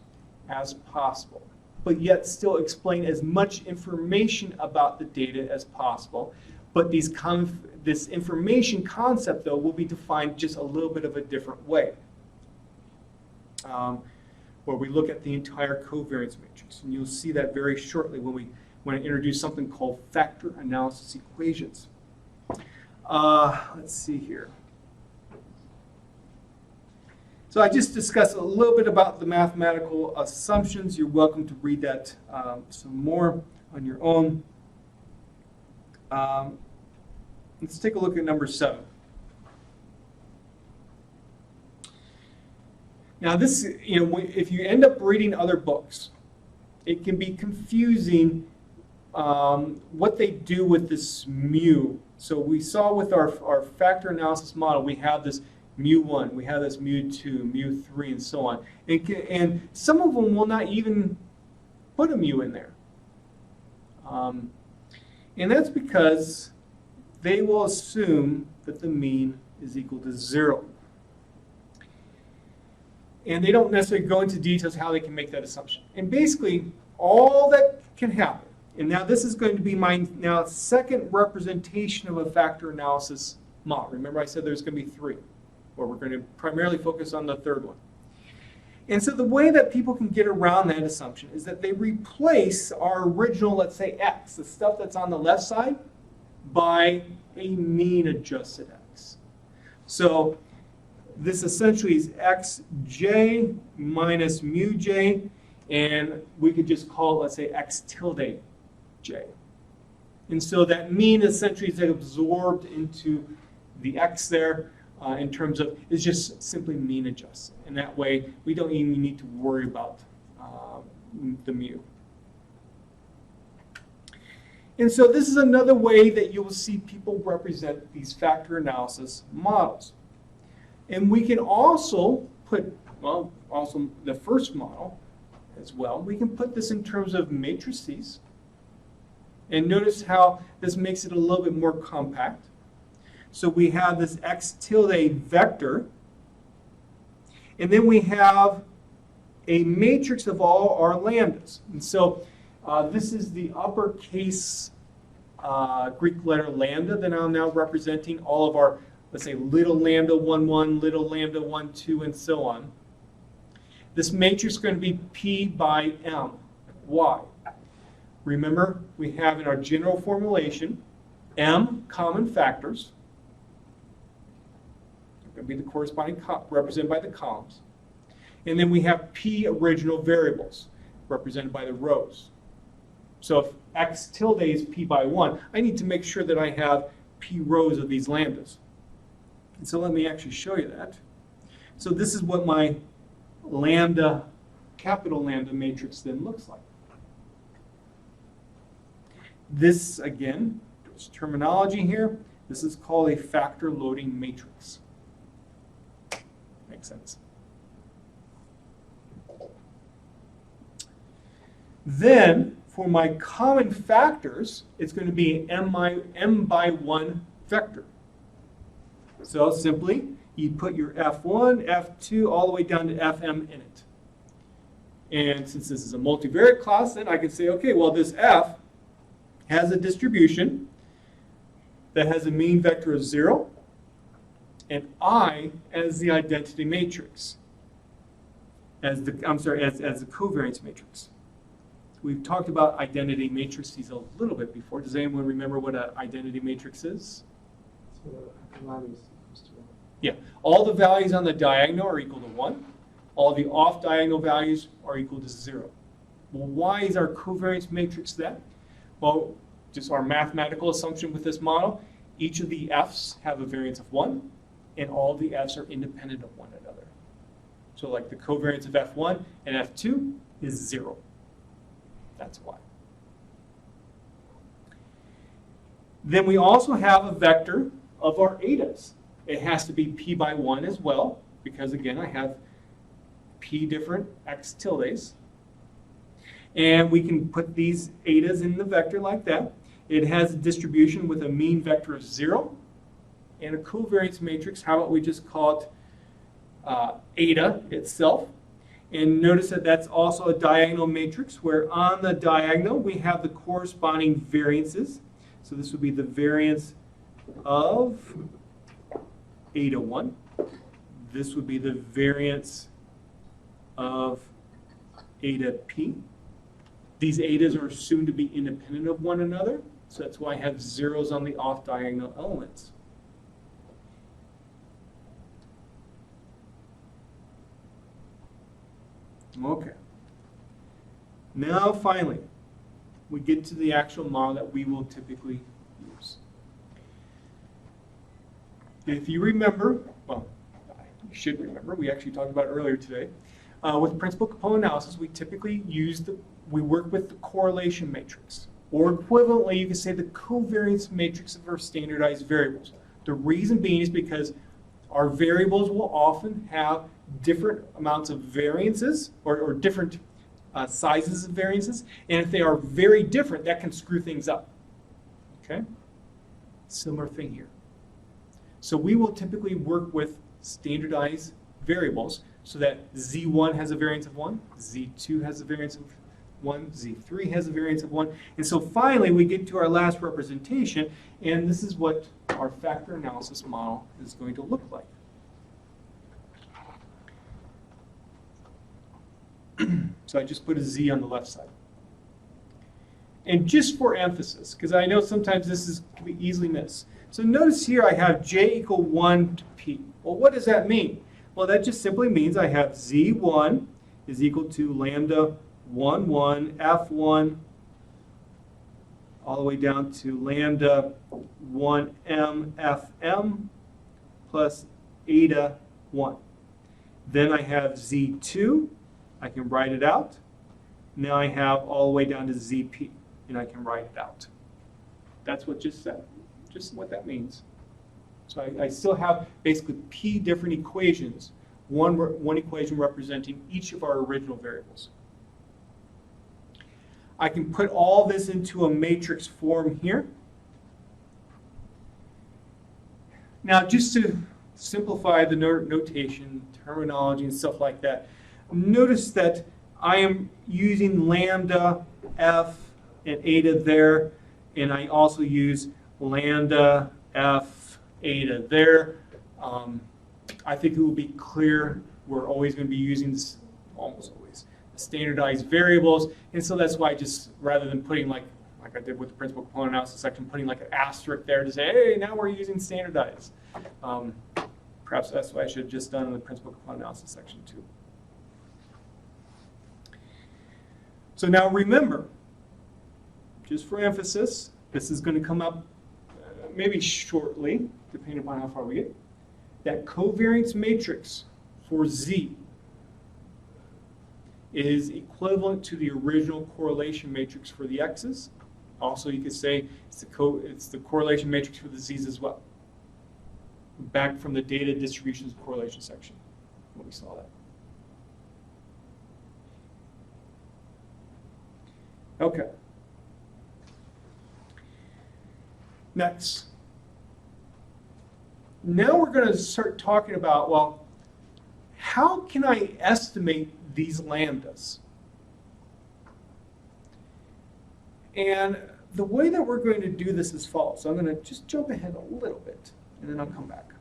as possible, but yet still explain as much information about the data as possible. But this information concept, though, will be defined just a little bit of a different way, where we look at the entire covariance matrix. And you'll see that very shortly when I introduce something called factor analysis equations. Let's see here. So I just discussed a little bit about the mathematical assumptions. You're welcome to read that some more on your own. Let's take a look at number 7. Now this, you know, if you end up reading other books, it can be confusing what they do with this mu. So we saw with our factor analysis model, we have this mu1, we have this mu2, mu3, and so on. And some of them will not even put a mu in there. And that's because they will assume that the mean is equal to 0. And they don't necessarily go into details how they can make that assumption. And basically, all that can happen, and now this is going to be my second representation of a factor analysis model. Remember I said there's going to be 3, or we're going to primarily focus on the third one. And so the way that people can get around that assumption is that they replace our original, let's say, x, the stuff that's on the left side, by a mean adjusted x. So this essentially is xj minus mu j, and we could just call it, let's say, x tilde j. And so that mean essentially is absorbed into the x there in terms of, it's just simply mean adjusted. And that way, we don't even need to worry about the mu. And so this is another way that you will see people represent these factor analysis models. And we can also put, well, also the first model as well, we can put this in terms of matrices. And notice how this makes it a little bit more compact. So we have this x tilde vector, and then we have a matrix of all our lambdas. And so this is the uppercase Greek letter lambda that I'm now representing all of our, let's say, little lambda 1, 1, little lambda 1, 2, and so on. This matrix is going to be P by M. Why? Remember, we have in our general formulation M common factors. They're going to be the corresponding represented by the columns. And then we have P original variables represented by the rows. So if x tilde is P by 1, I need to make sure that I have P rows of these lambdas. And so let me actually show you that. So this is what my lambda, capital lambda matrix then looks like. This, again, there's terminology here. This is called a factor loading matrix. Makes sense. Then, for my common factors, it's going to be an m by 1 vector. So simply, you put your F1, F2, all the way down to Fm in it. And since this is a multivariate class, then I can say, okay, well, this F has a distribution that has a mean vector of 0, and I as the identity matrix, as the covariance matrix. We've talked about identity matrices a little bit before. Does anyone remember what an identity matrix is? So the values equals to 1. Yeah, all the values on the diagonal are equal to 1. All the off-diagonal values are equal to 0. Well, why is our covariance matrix that? Well, just our mathematical assumption with this model, each of the F's have a variance of 1, and all the F's are independent of one another. So like the covariance of F1 and F2 is 0. That's why. Then we also have a vector of our etas. It has to be P by 1 as well, because again, I have P different x tildes. And we can put these etas in the vector like that. It has a distribution with a mean vector of 0 and a covariance matrix. How about we just call it eta itself? And notice that that's also a diagonal matrix, where on the diagonal we have the corresponding variances. So this would be the variance of eta 1. This would be the variance of eta p. These etas are assumed to be independent of one another, so that's why I have zeros on the off-diagonal elements. Okay. Now, finally, we get to the actual model that we will typically use. If you remember, well, you should remember, we actually talked about it earlier today. With principal component analysis, we typically we work with the correlation matrix. Or equivalently, you can say the covariance matrix of our standardized variables. The reason being is because our variables will often have different amounts of variances or different sizes of variances. And if they are very different, that can screw things up. Okay? Similar thing here. So we will typically work with standardized variables so that Z1 has a variance of 1, Z2 has a variance of 1, Z3 has a variance of 1. And so finally we get to our last representation, and this is what our factor analysis model is going to look like. So I just put a Z on the left side. And just for emphasis, because I know sometimes this can be easily missed. So notice here I have J equal 1 to P. Well, what does that mean? Well, that just simply means I have Z1 is equal to lambda 1, 1, F1, all the way down to lambda 1M, Fm, plus eta 1. Then I have Z2. I can write it out. Now I have all the way down to ZP, and I can write it out. That's what just what that means. So I still have basically P different equations, one equation representing each of our original variables. I can put all this into a matrix form here. Now, just to simplify the notation, terminology, and stuff like that, notice that I am using lambda, f, and eta there, and I also use lambda, f, eta there. I think it will be clear we're always going to be using this, almost always, standardized variables, and so that's why I just, rather than putting like I did with the principal component analysis section, putting like an asterisk there to say, hey, now we're using standardized. Perhaps that's what I should have just done in the principal component analysis section too. So now remember, just for emphasis, this is going to come up maybe shortly, depending upon how far we get, that covariance matrix for Z is equivalent to the original correlation matrix for the X's. Also, you could say it's the correlation matrix for the Z's as well. Back from the data distributions correlation section when we saw that. Okay. Next. Now we're going to start talking about, well, how can I estimate these lambdas? And the way that we're going to do this is follows. So I'm going to just jump ahead a little bit, and then I'll come back.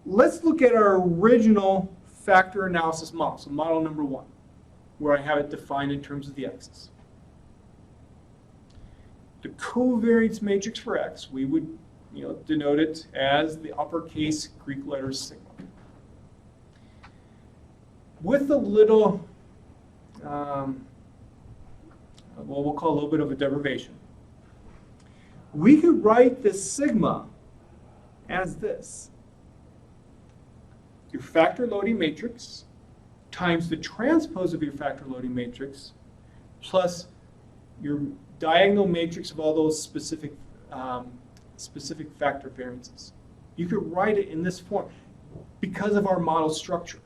Let's look at our original factor analysis model, so model number 1, where I have it defined in terms of the x's. The covariance matrix for x, we would denote it as the uppercase Greek letter sigma. With a little, we'll call a little bit of a derivation. We could write this sigma as this. Your factor loading matrix times the transpose of your factor loading matrix plus your diagonal matrix of all those specific factor variances. You could write it in this form because of our model structure.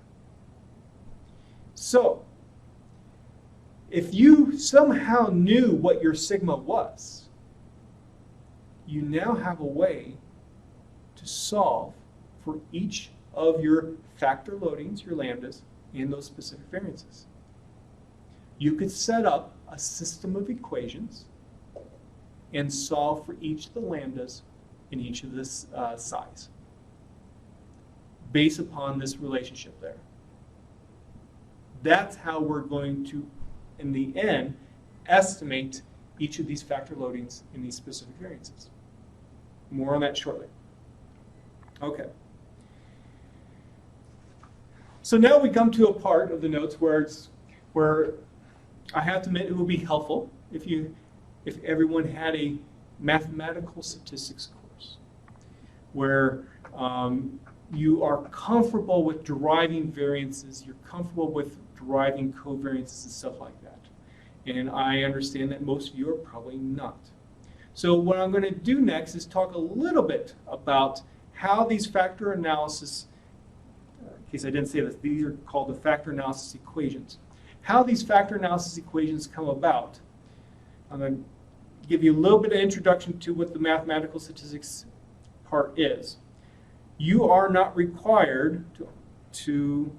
So, if you somehow knew what your sigma was, you now have a way to solve for each of your factor loadings, your lambdas, and those specific variances. You could set up a system of equations and solve for each of the lambdas in each of this size based upon this relationship there. That's how we're going to, in the end, estimate each of these factor loadings in these specific variances. More on that shortly. Okay. So now we come to a part of the notes where I have to admit it would be helpful if everyone had a mathematical statistics course where you are comfortable with deriving variances, you're comfortable with deriving covariances and stuff like that. And I understand that most of you are probably not. So what I'm going to do next is talk a little bit about how these factor analysis, in case I didn't say this, these are called the factor analysis equations. How these factor analysis equations come about. I'm going to give you a little bit of introduction to what the mathematical statistics part is. You are not required to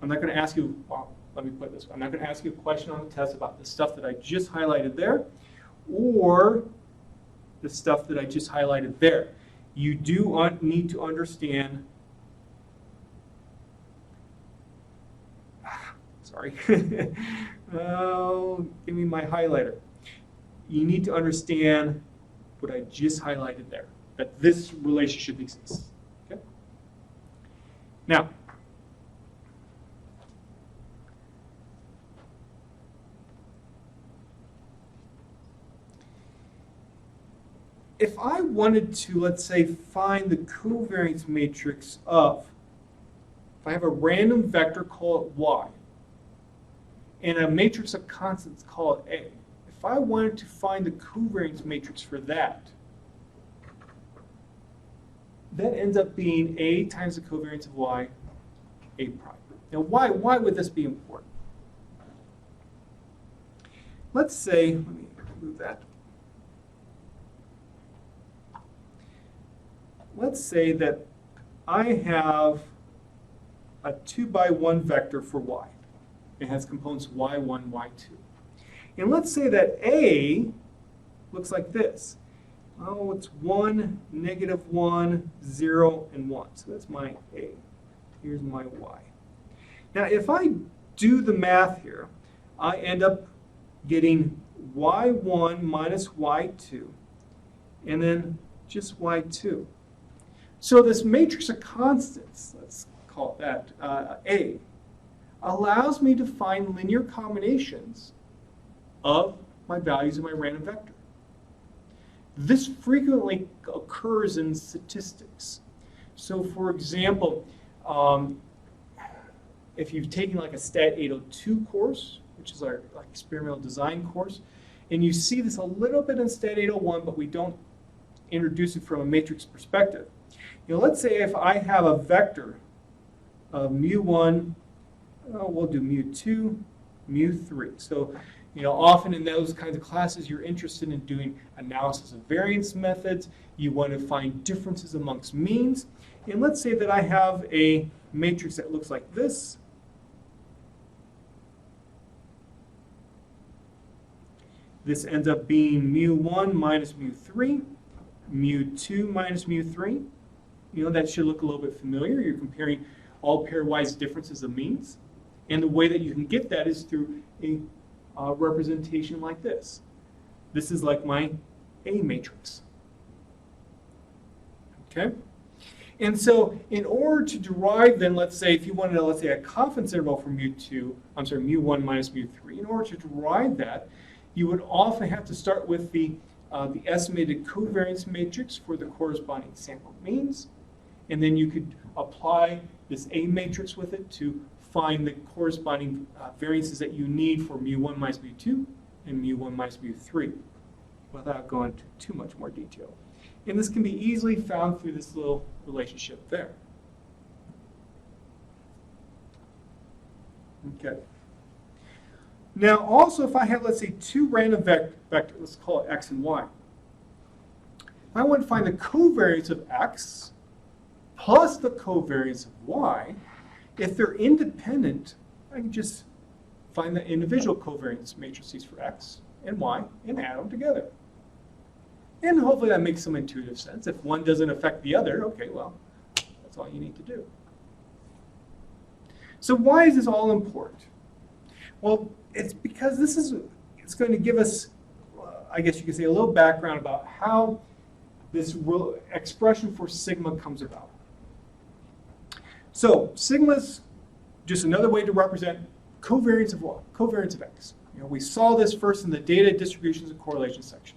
I'm not going to ask you, well, let me put it this way, I'm not going to ask you a question on the test about the stuff that I just highlighted there or the stuff that I just highlighted there. You do need to understand, sorry, oh, give me my highlighter. You need to understand what I just highlighted there, that this relationship exists. Okay? Now, if I wanted to, let's say, find the covariance matrix of, if I have a random vector, call it y, and a matrix of constants, call it a. If I wanted to find the covariance matrix for that, that ends up being a times the covariance of y, a prime. Now, why would this be important? let's say, let me move that. Let's say that I have a 2x1 vector for y. It has components y1, y2. And let's say that A looks like this. Oh, it's 1, -1, 0, and 1. So that's my A. Here's my y. Now, if I do the math here, I end up getting y1 minus y2, and then just y2. So this matrix of constants, let's call it that, A, allows me to find linear combinations of my values in my random vector. This frequently occurs in statistics. So for example, if you've taken like a Stat 802 course, which is our like experimental design course, and you see this a little bit in Stat 801, but we don't introduce it from a matrix perspective. You know, let's say if I have a vector of mu1, we'll do mu2, mu3. So, you know, often in those kinds of classes, you're interested in doing analysis of variance methods. You want to find differences amongst means. And let's say that I have a matrix that looks like this. This ends up being mu1 minus mu3, mu2 minus mu3. You know, that should look a little bit familiar. You're comparing all pairwise differences of means. And the way that you can get that is through a representation like this. This is like my A matrix. Okay? And so in order to derive then, let's say, if you wanted, let's say, a confidence interval for mu1 minus mu3, in order to derive that, you would often have to start with the estimated covariance matrix for the corresponding sample means. And then you could apply this A matrix with it to find the corresponding variances that you need for mu1 minus mu2 and mu1 minus mu3 without going into too much more detail. And this can be easily found through this little relationship there. Okay. Now also if I have, let's say, two random vectors, let's call it x and y. I want to find the covariance of x plus the covariance of y. If they're independent, I can just find the individual covariance matrices for x and y and add them together. And hopefully that makes some intuitive sense. If one doesn't affect the other, okay, well, that's all you need to do. So why is this all important? Well, it's because it's going to give us, I guess you could say, a little background about how this expression for sigma comes about. So sigma is just another way to represent covariance of what? Covariance of x. You know, we saw this first in the data distributions and correlation section.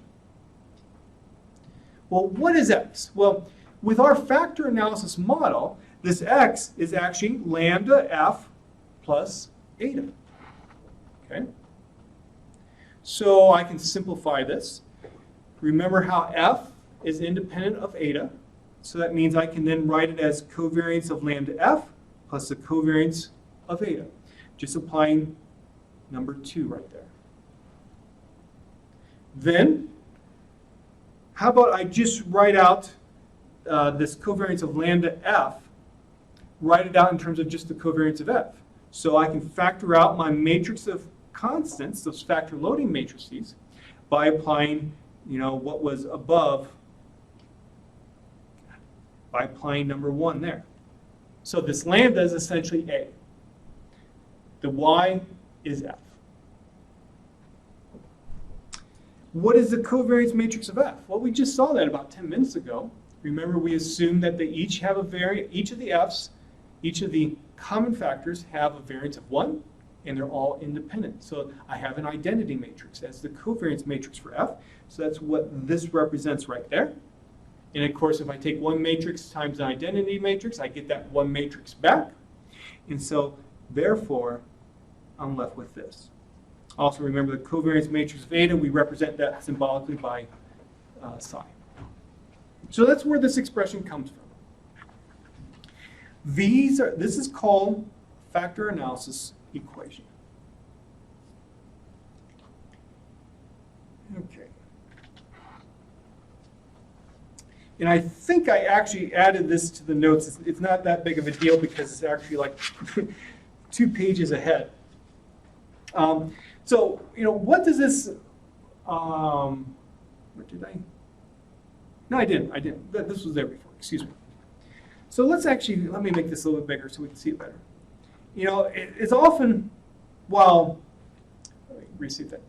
Well, what is x? Well, with our factor analysis model, this x is actually lambda f plus eta. Okay? So I can simplify this. Remember how f is independent of eta. So that means I can then write it as covariance of lambda f plus the covariance of eta. Just applying number 2 right there. Then, how about I just write out this covariance of lambda f, write it out in terms of just the covariance of f. So I can factor out my matrix of constants, those factor loading matrices, by applying, you know, what was above, by applying number 1 there. So this lambda is essentially A. The y is f. What is the covariance matrix of f? Well, we just saw that about 10 minutes ago. Remember, we assumed that they each have a variance, each of the f's, each of the common factors have a variance of 1, and they're all independent. So I have an identity matrix as the covariance matrix for f. So that's what this represents right there. And of course, if I take one matrix times an identity matrix, I get that one matrix back. And so, therefore, I'm left with this. Also, remember the covariance matrix of eta, we represent that symbolically by psi. So that's where this expression comes from. This is called factor analysis equation. Okay. And I think I actually added this to the notes. It's not that big of a deal because it's actually like 2 pages ahead. So, what does this, what did I? No, I didn't. This was there before, excuse me. So let me make this a little bit bigger so we can see it better. It's often, let me restate that.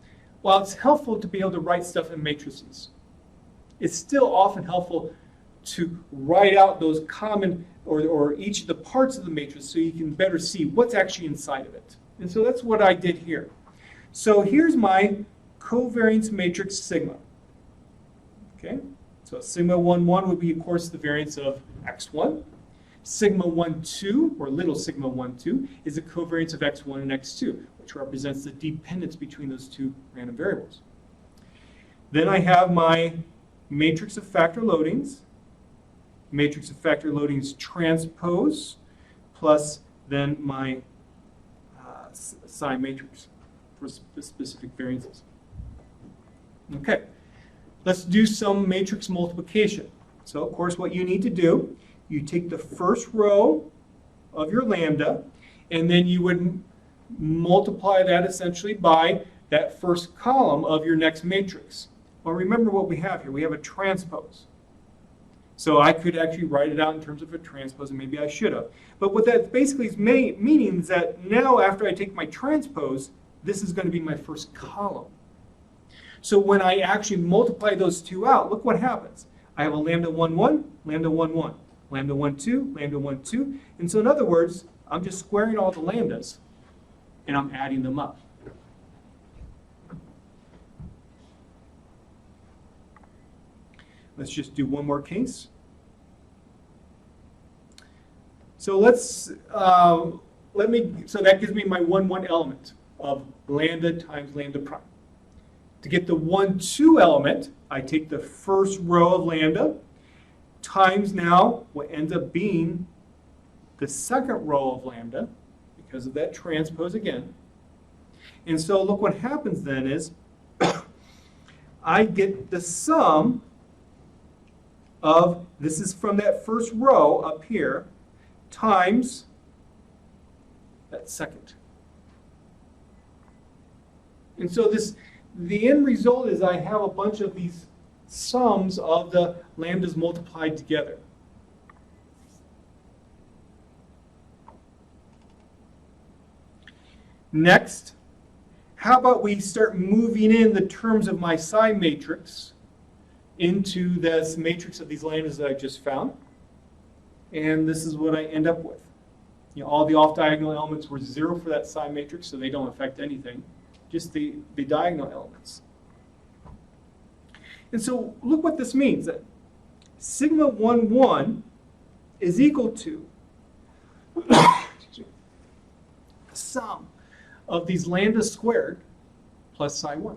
While it's helpful to be able to write stuff in matrices, it's still often helpful to write out those common or each of the parts of the matrix so you can better see what's actually inside of it. And so that's what I did here. So here's my covariance matrix sigma. Okay, so sigma 1, 1 would be, of course, the variance of x1. Sigma 1, 2, or little sigma 1, 2, is the covariance of x1 and x2, which represents the dependence between those two random variables. Then I have my matrix of factor loadings, matrix of factor loadings transpose, plus then my psi matrix for specific variances. Okay, let's do some matrix multiplication. So, of course, what you need to do, you take the first row of your lambda, and then you would multiply that essentially by that first column of your next matrix. Well, remember what we have here. We have a transpose. So I could actually write it out in terms of a transpose, and maybe I should have. But what that basically is meaning is that now after I take my transpose, this is going to be my first column. So when I actually multiply those two out, look what happens. I have a lambda 1, 1, lambda 1, 1, lambda 1, 2, lambda 1, 2. And so in other words, I'm just squaring all the lambdas, and I'm adding them up. Let's just do one more case. So so that gives me my 1, 1 element of lambda times lambda prime. To get the 1, 2 element, I take the first row of lambda times now what ends up being the second row of lambda because of that transpose again. And so look what happens then is I get the sum of, this is from that first row up here, times that second. And so the end result is I have a bunch of these sums of the lambdas multiplied together. Next, how about we start moving in the terms of my psi matrix into this matrix of these lambdas that I just found. And this is what I end up with. All the off-diagonal elements were 0 for that psi matrix, so they don't affect anything. Just the diagonal elements. And so look what this means. That sigma 1, 1 is equal to the sum of these lambda squared plus psi 1.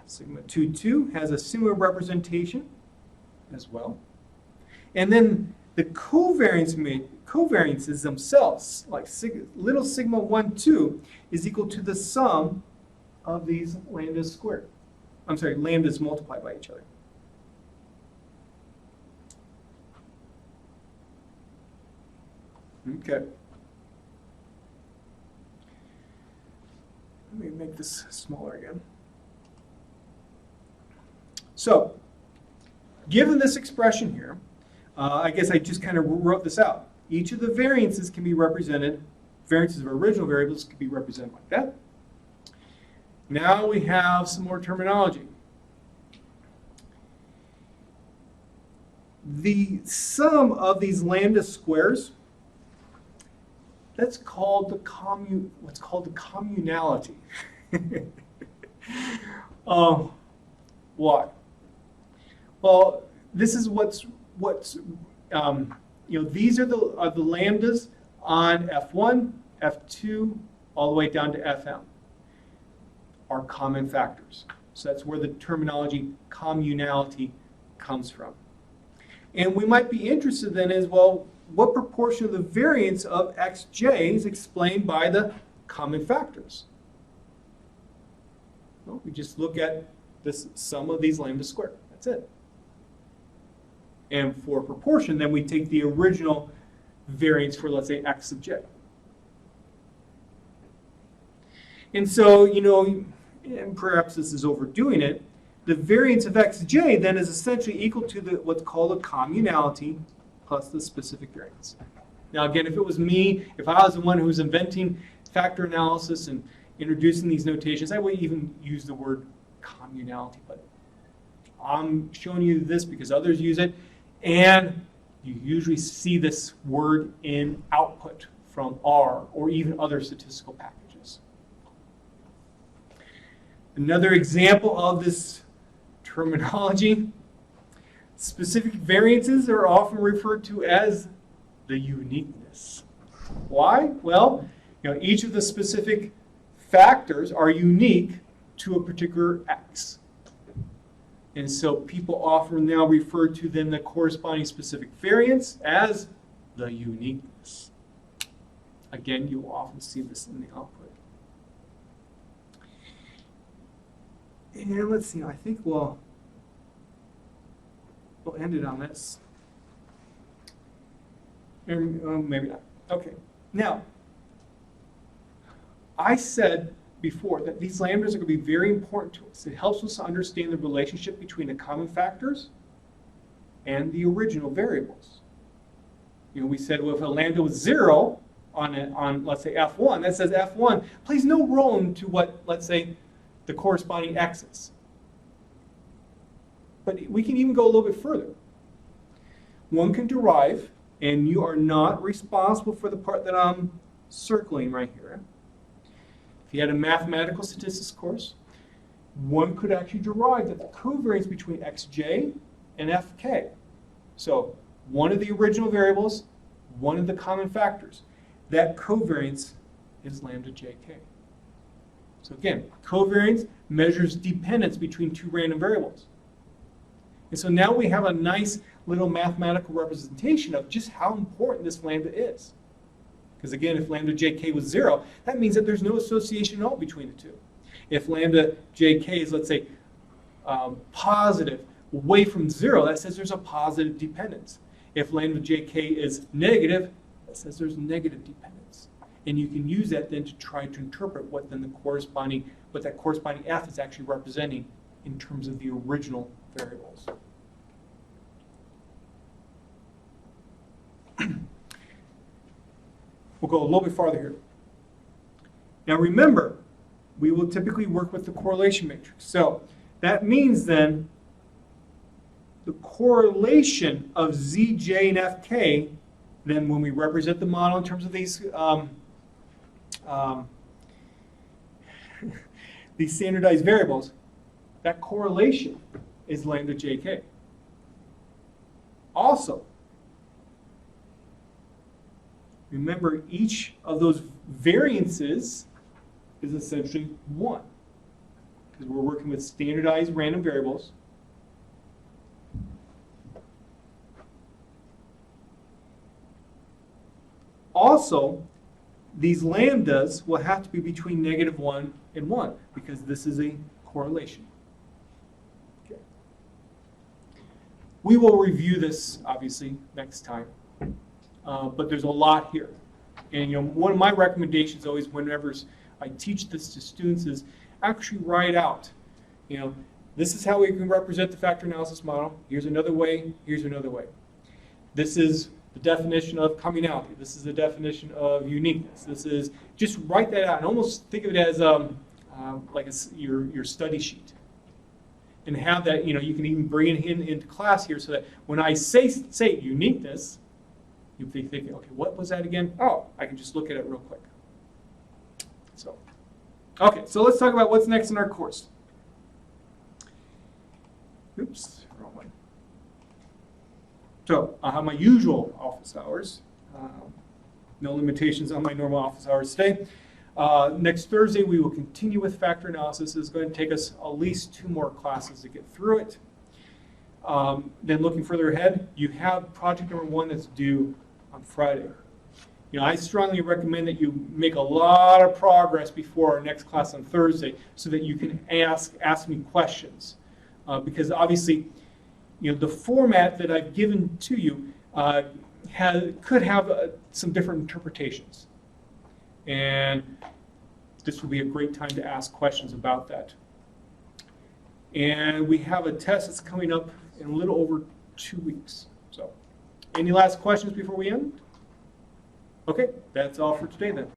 Sigma 2, 2 has a similar representation as well. And then the covariances themselves, like little sigma 1, 2, is equal to the sum of these lambdas squared. I'm sorry, lambdas multiplied by each other. Okay. Let me make this smaller again. So, given this expression here, I guess I just kind of wrote this out. Each of the variances can be represented, variances of original variables can be represented like that. Now we have some more terminology. The sum of these lambda squares, that's called what's called the communality. Why? Well, this is these are the lambdas on F1, F2, all the way down to Fm, are common factors. So that's where the terminology communality comes from. And we might be interested then as well, what proportion of the variance of xj is explained by the common factors? Well, we just look at this sum of these lambda squared. That's it. And for proportion, then we take the original variance for, let's say, x sub j. And so, and perhaps this is overdoing it, the variance of xj then is essentially equal to what's called a communality plus the specific variance. Now again, if it was me, if I was the one who was inventing factor analysis and introducing these notations, I wouldn't even use the word communality, but I'm showing you this because others use it, and you usually see this word in output from R or even other statistical packages. Another example of this terminology, specific variances are often referred to as the uniqueness. Why? Well, each of the specific factors are unique to a particular x. And so people often now refer to then the corresponding specific variance as the uniqueness. Again, you will often see this in the output. And let's see, I think we'll end it on this. Maybe not. Okay. Now, I said before that these lambdas are going to be very important to us. It helps us to understand the relationship between the common factors and the original variables. We said, well, if a lambda was 0 on let's say f1, that says f1 plays no role into what, let's say, the corresponding x's. But we can even go a little bit further. One can derive, and you are not responsible for the part that I'm circling right here. If you had a mathematical statistics course, one could actually derive that the covariance between xj and fk. So one of the original variables, one of the common factors, that covariance is lambda jk. So again, covariance measures dependence between two random variables. And so now we have a nice little mathematical representation of just how important this lambda is. Because again, if lambda jk was 0, that means that there's no association at all between the two. If lambda jk is, let's say, positive, away from 0, that says there's a positive dependence. If lambda jk is negative, that says there's negative dependence. And you can use that then to try to interpret what then what that corresponding f is actually representing in terms of the original variables. We'll go a little bit farther here. Now remember, we will typically work with the correlation matrix. So that means then the correlation of zj and fk, then when we represent the model in terms of these these standardized variables, that correlation is lambda jk. Also, remember each of those variances is essentially 1, because we're working with standardized random variables. Also, these lambdas will have to be between -1 and 1, because this is a correlation. Okay. We will review this, obviously, next time. But there's a lot here. And one of my recommendations always whenever I teach this to students is actually write out, this is how we can represent the factor analysis model. Here's another way, here's another way. This is the definition of communality. This is the definition of uniqueness. This is, just write that out and almost think of it as like your study sheet. And have that, you can even bring it into class here so that when I say uniqueness, you'll be thinking, okay, what was that again? Oh, I can just look at it real quick. So, okay, so let's talk about what's next in our course. Oops, wrong one. So, I have my usual office hours. No limitations on my normal office hours today. Next Thursday, we will continue with factor analysis. It's going to take us at least 2 more classes to get through it. Then looking further ahead, you have project number 1 that's due on Friday. I strongly recommend that you make a lot of progress before our next class on Thursday so that you can ask me questions. Because obviously, the format that I've given to you could have some different interpretations. And this would be a great time to ask questions about that. And we have a test that's coming up in a little over 2 weeks. So, any last questions before we end? Okay, that's all for today then.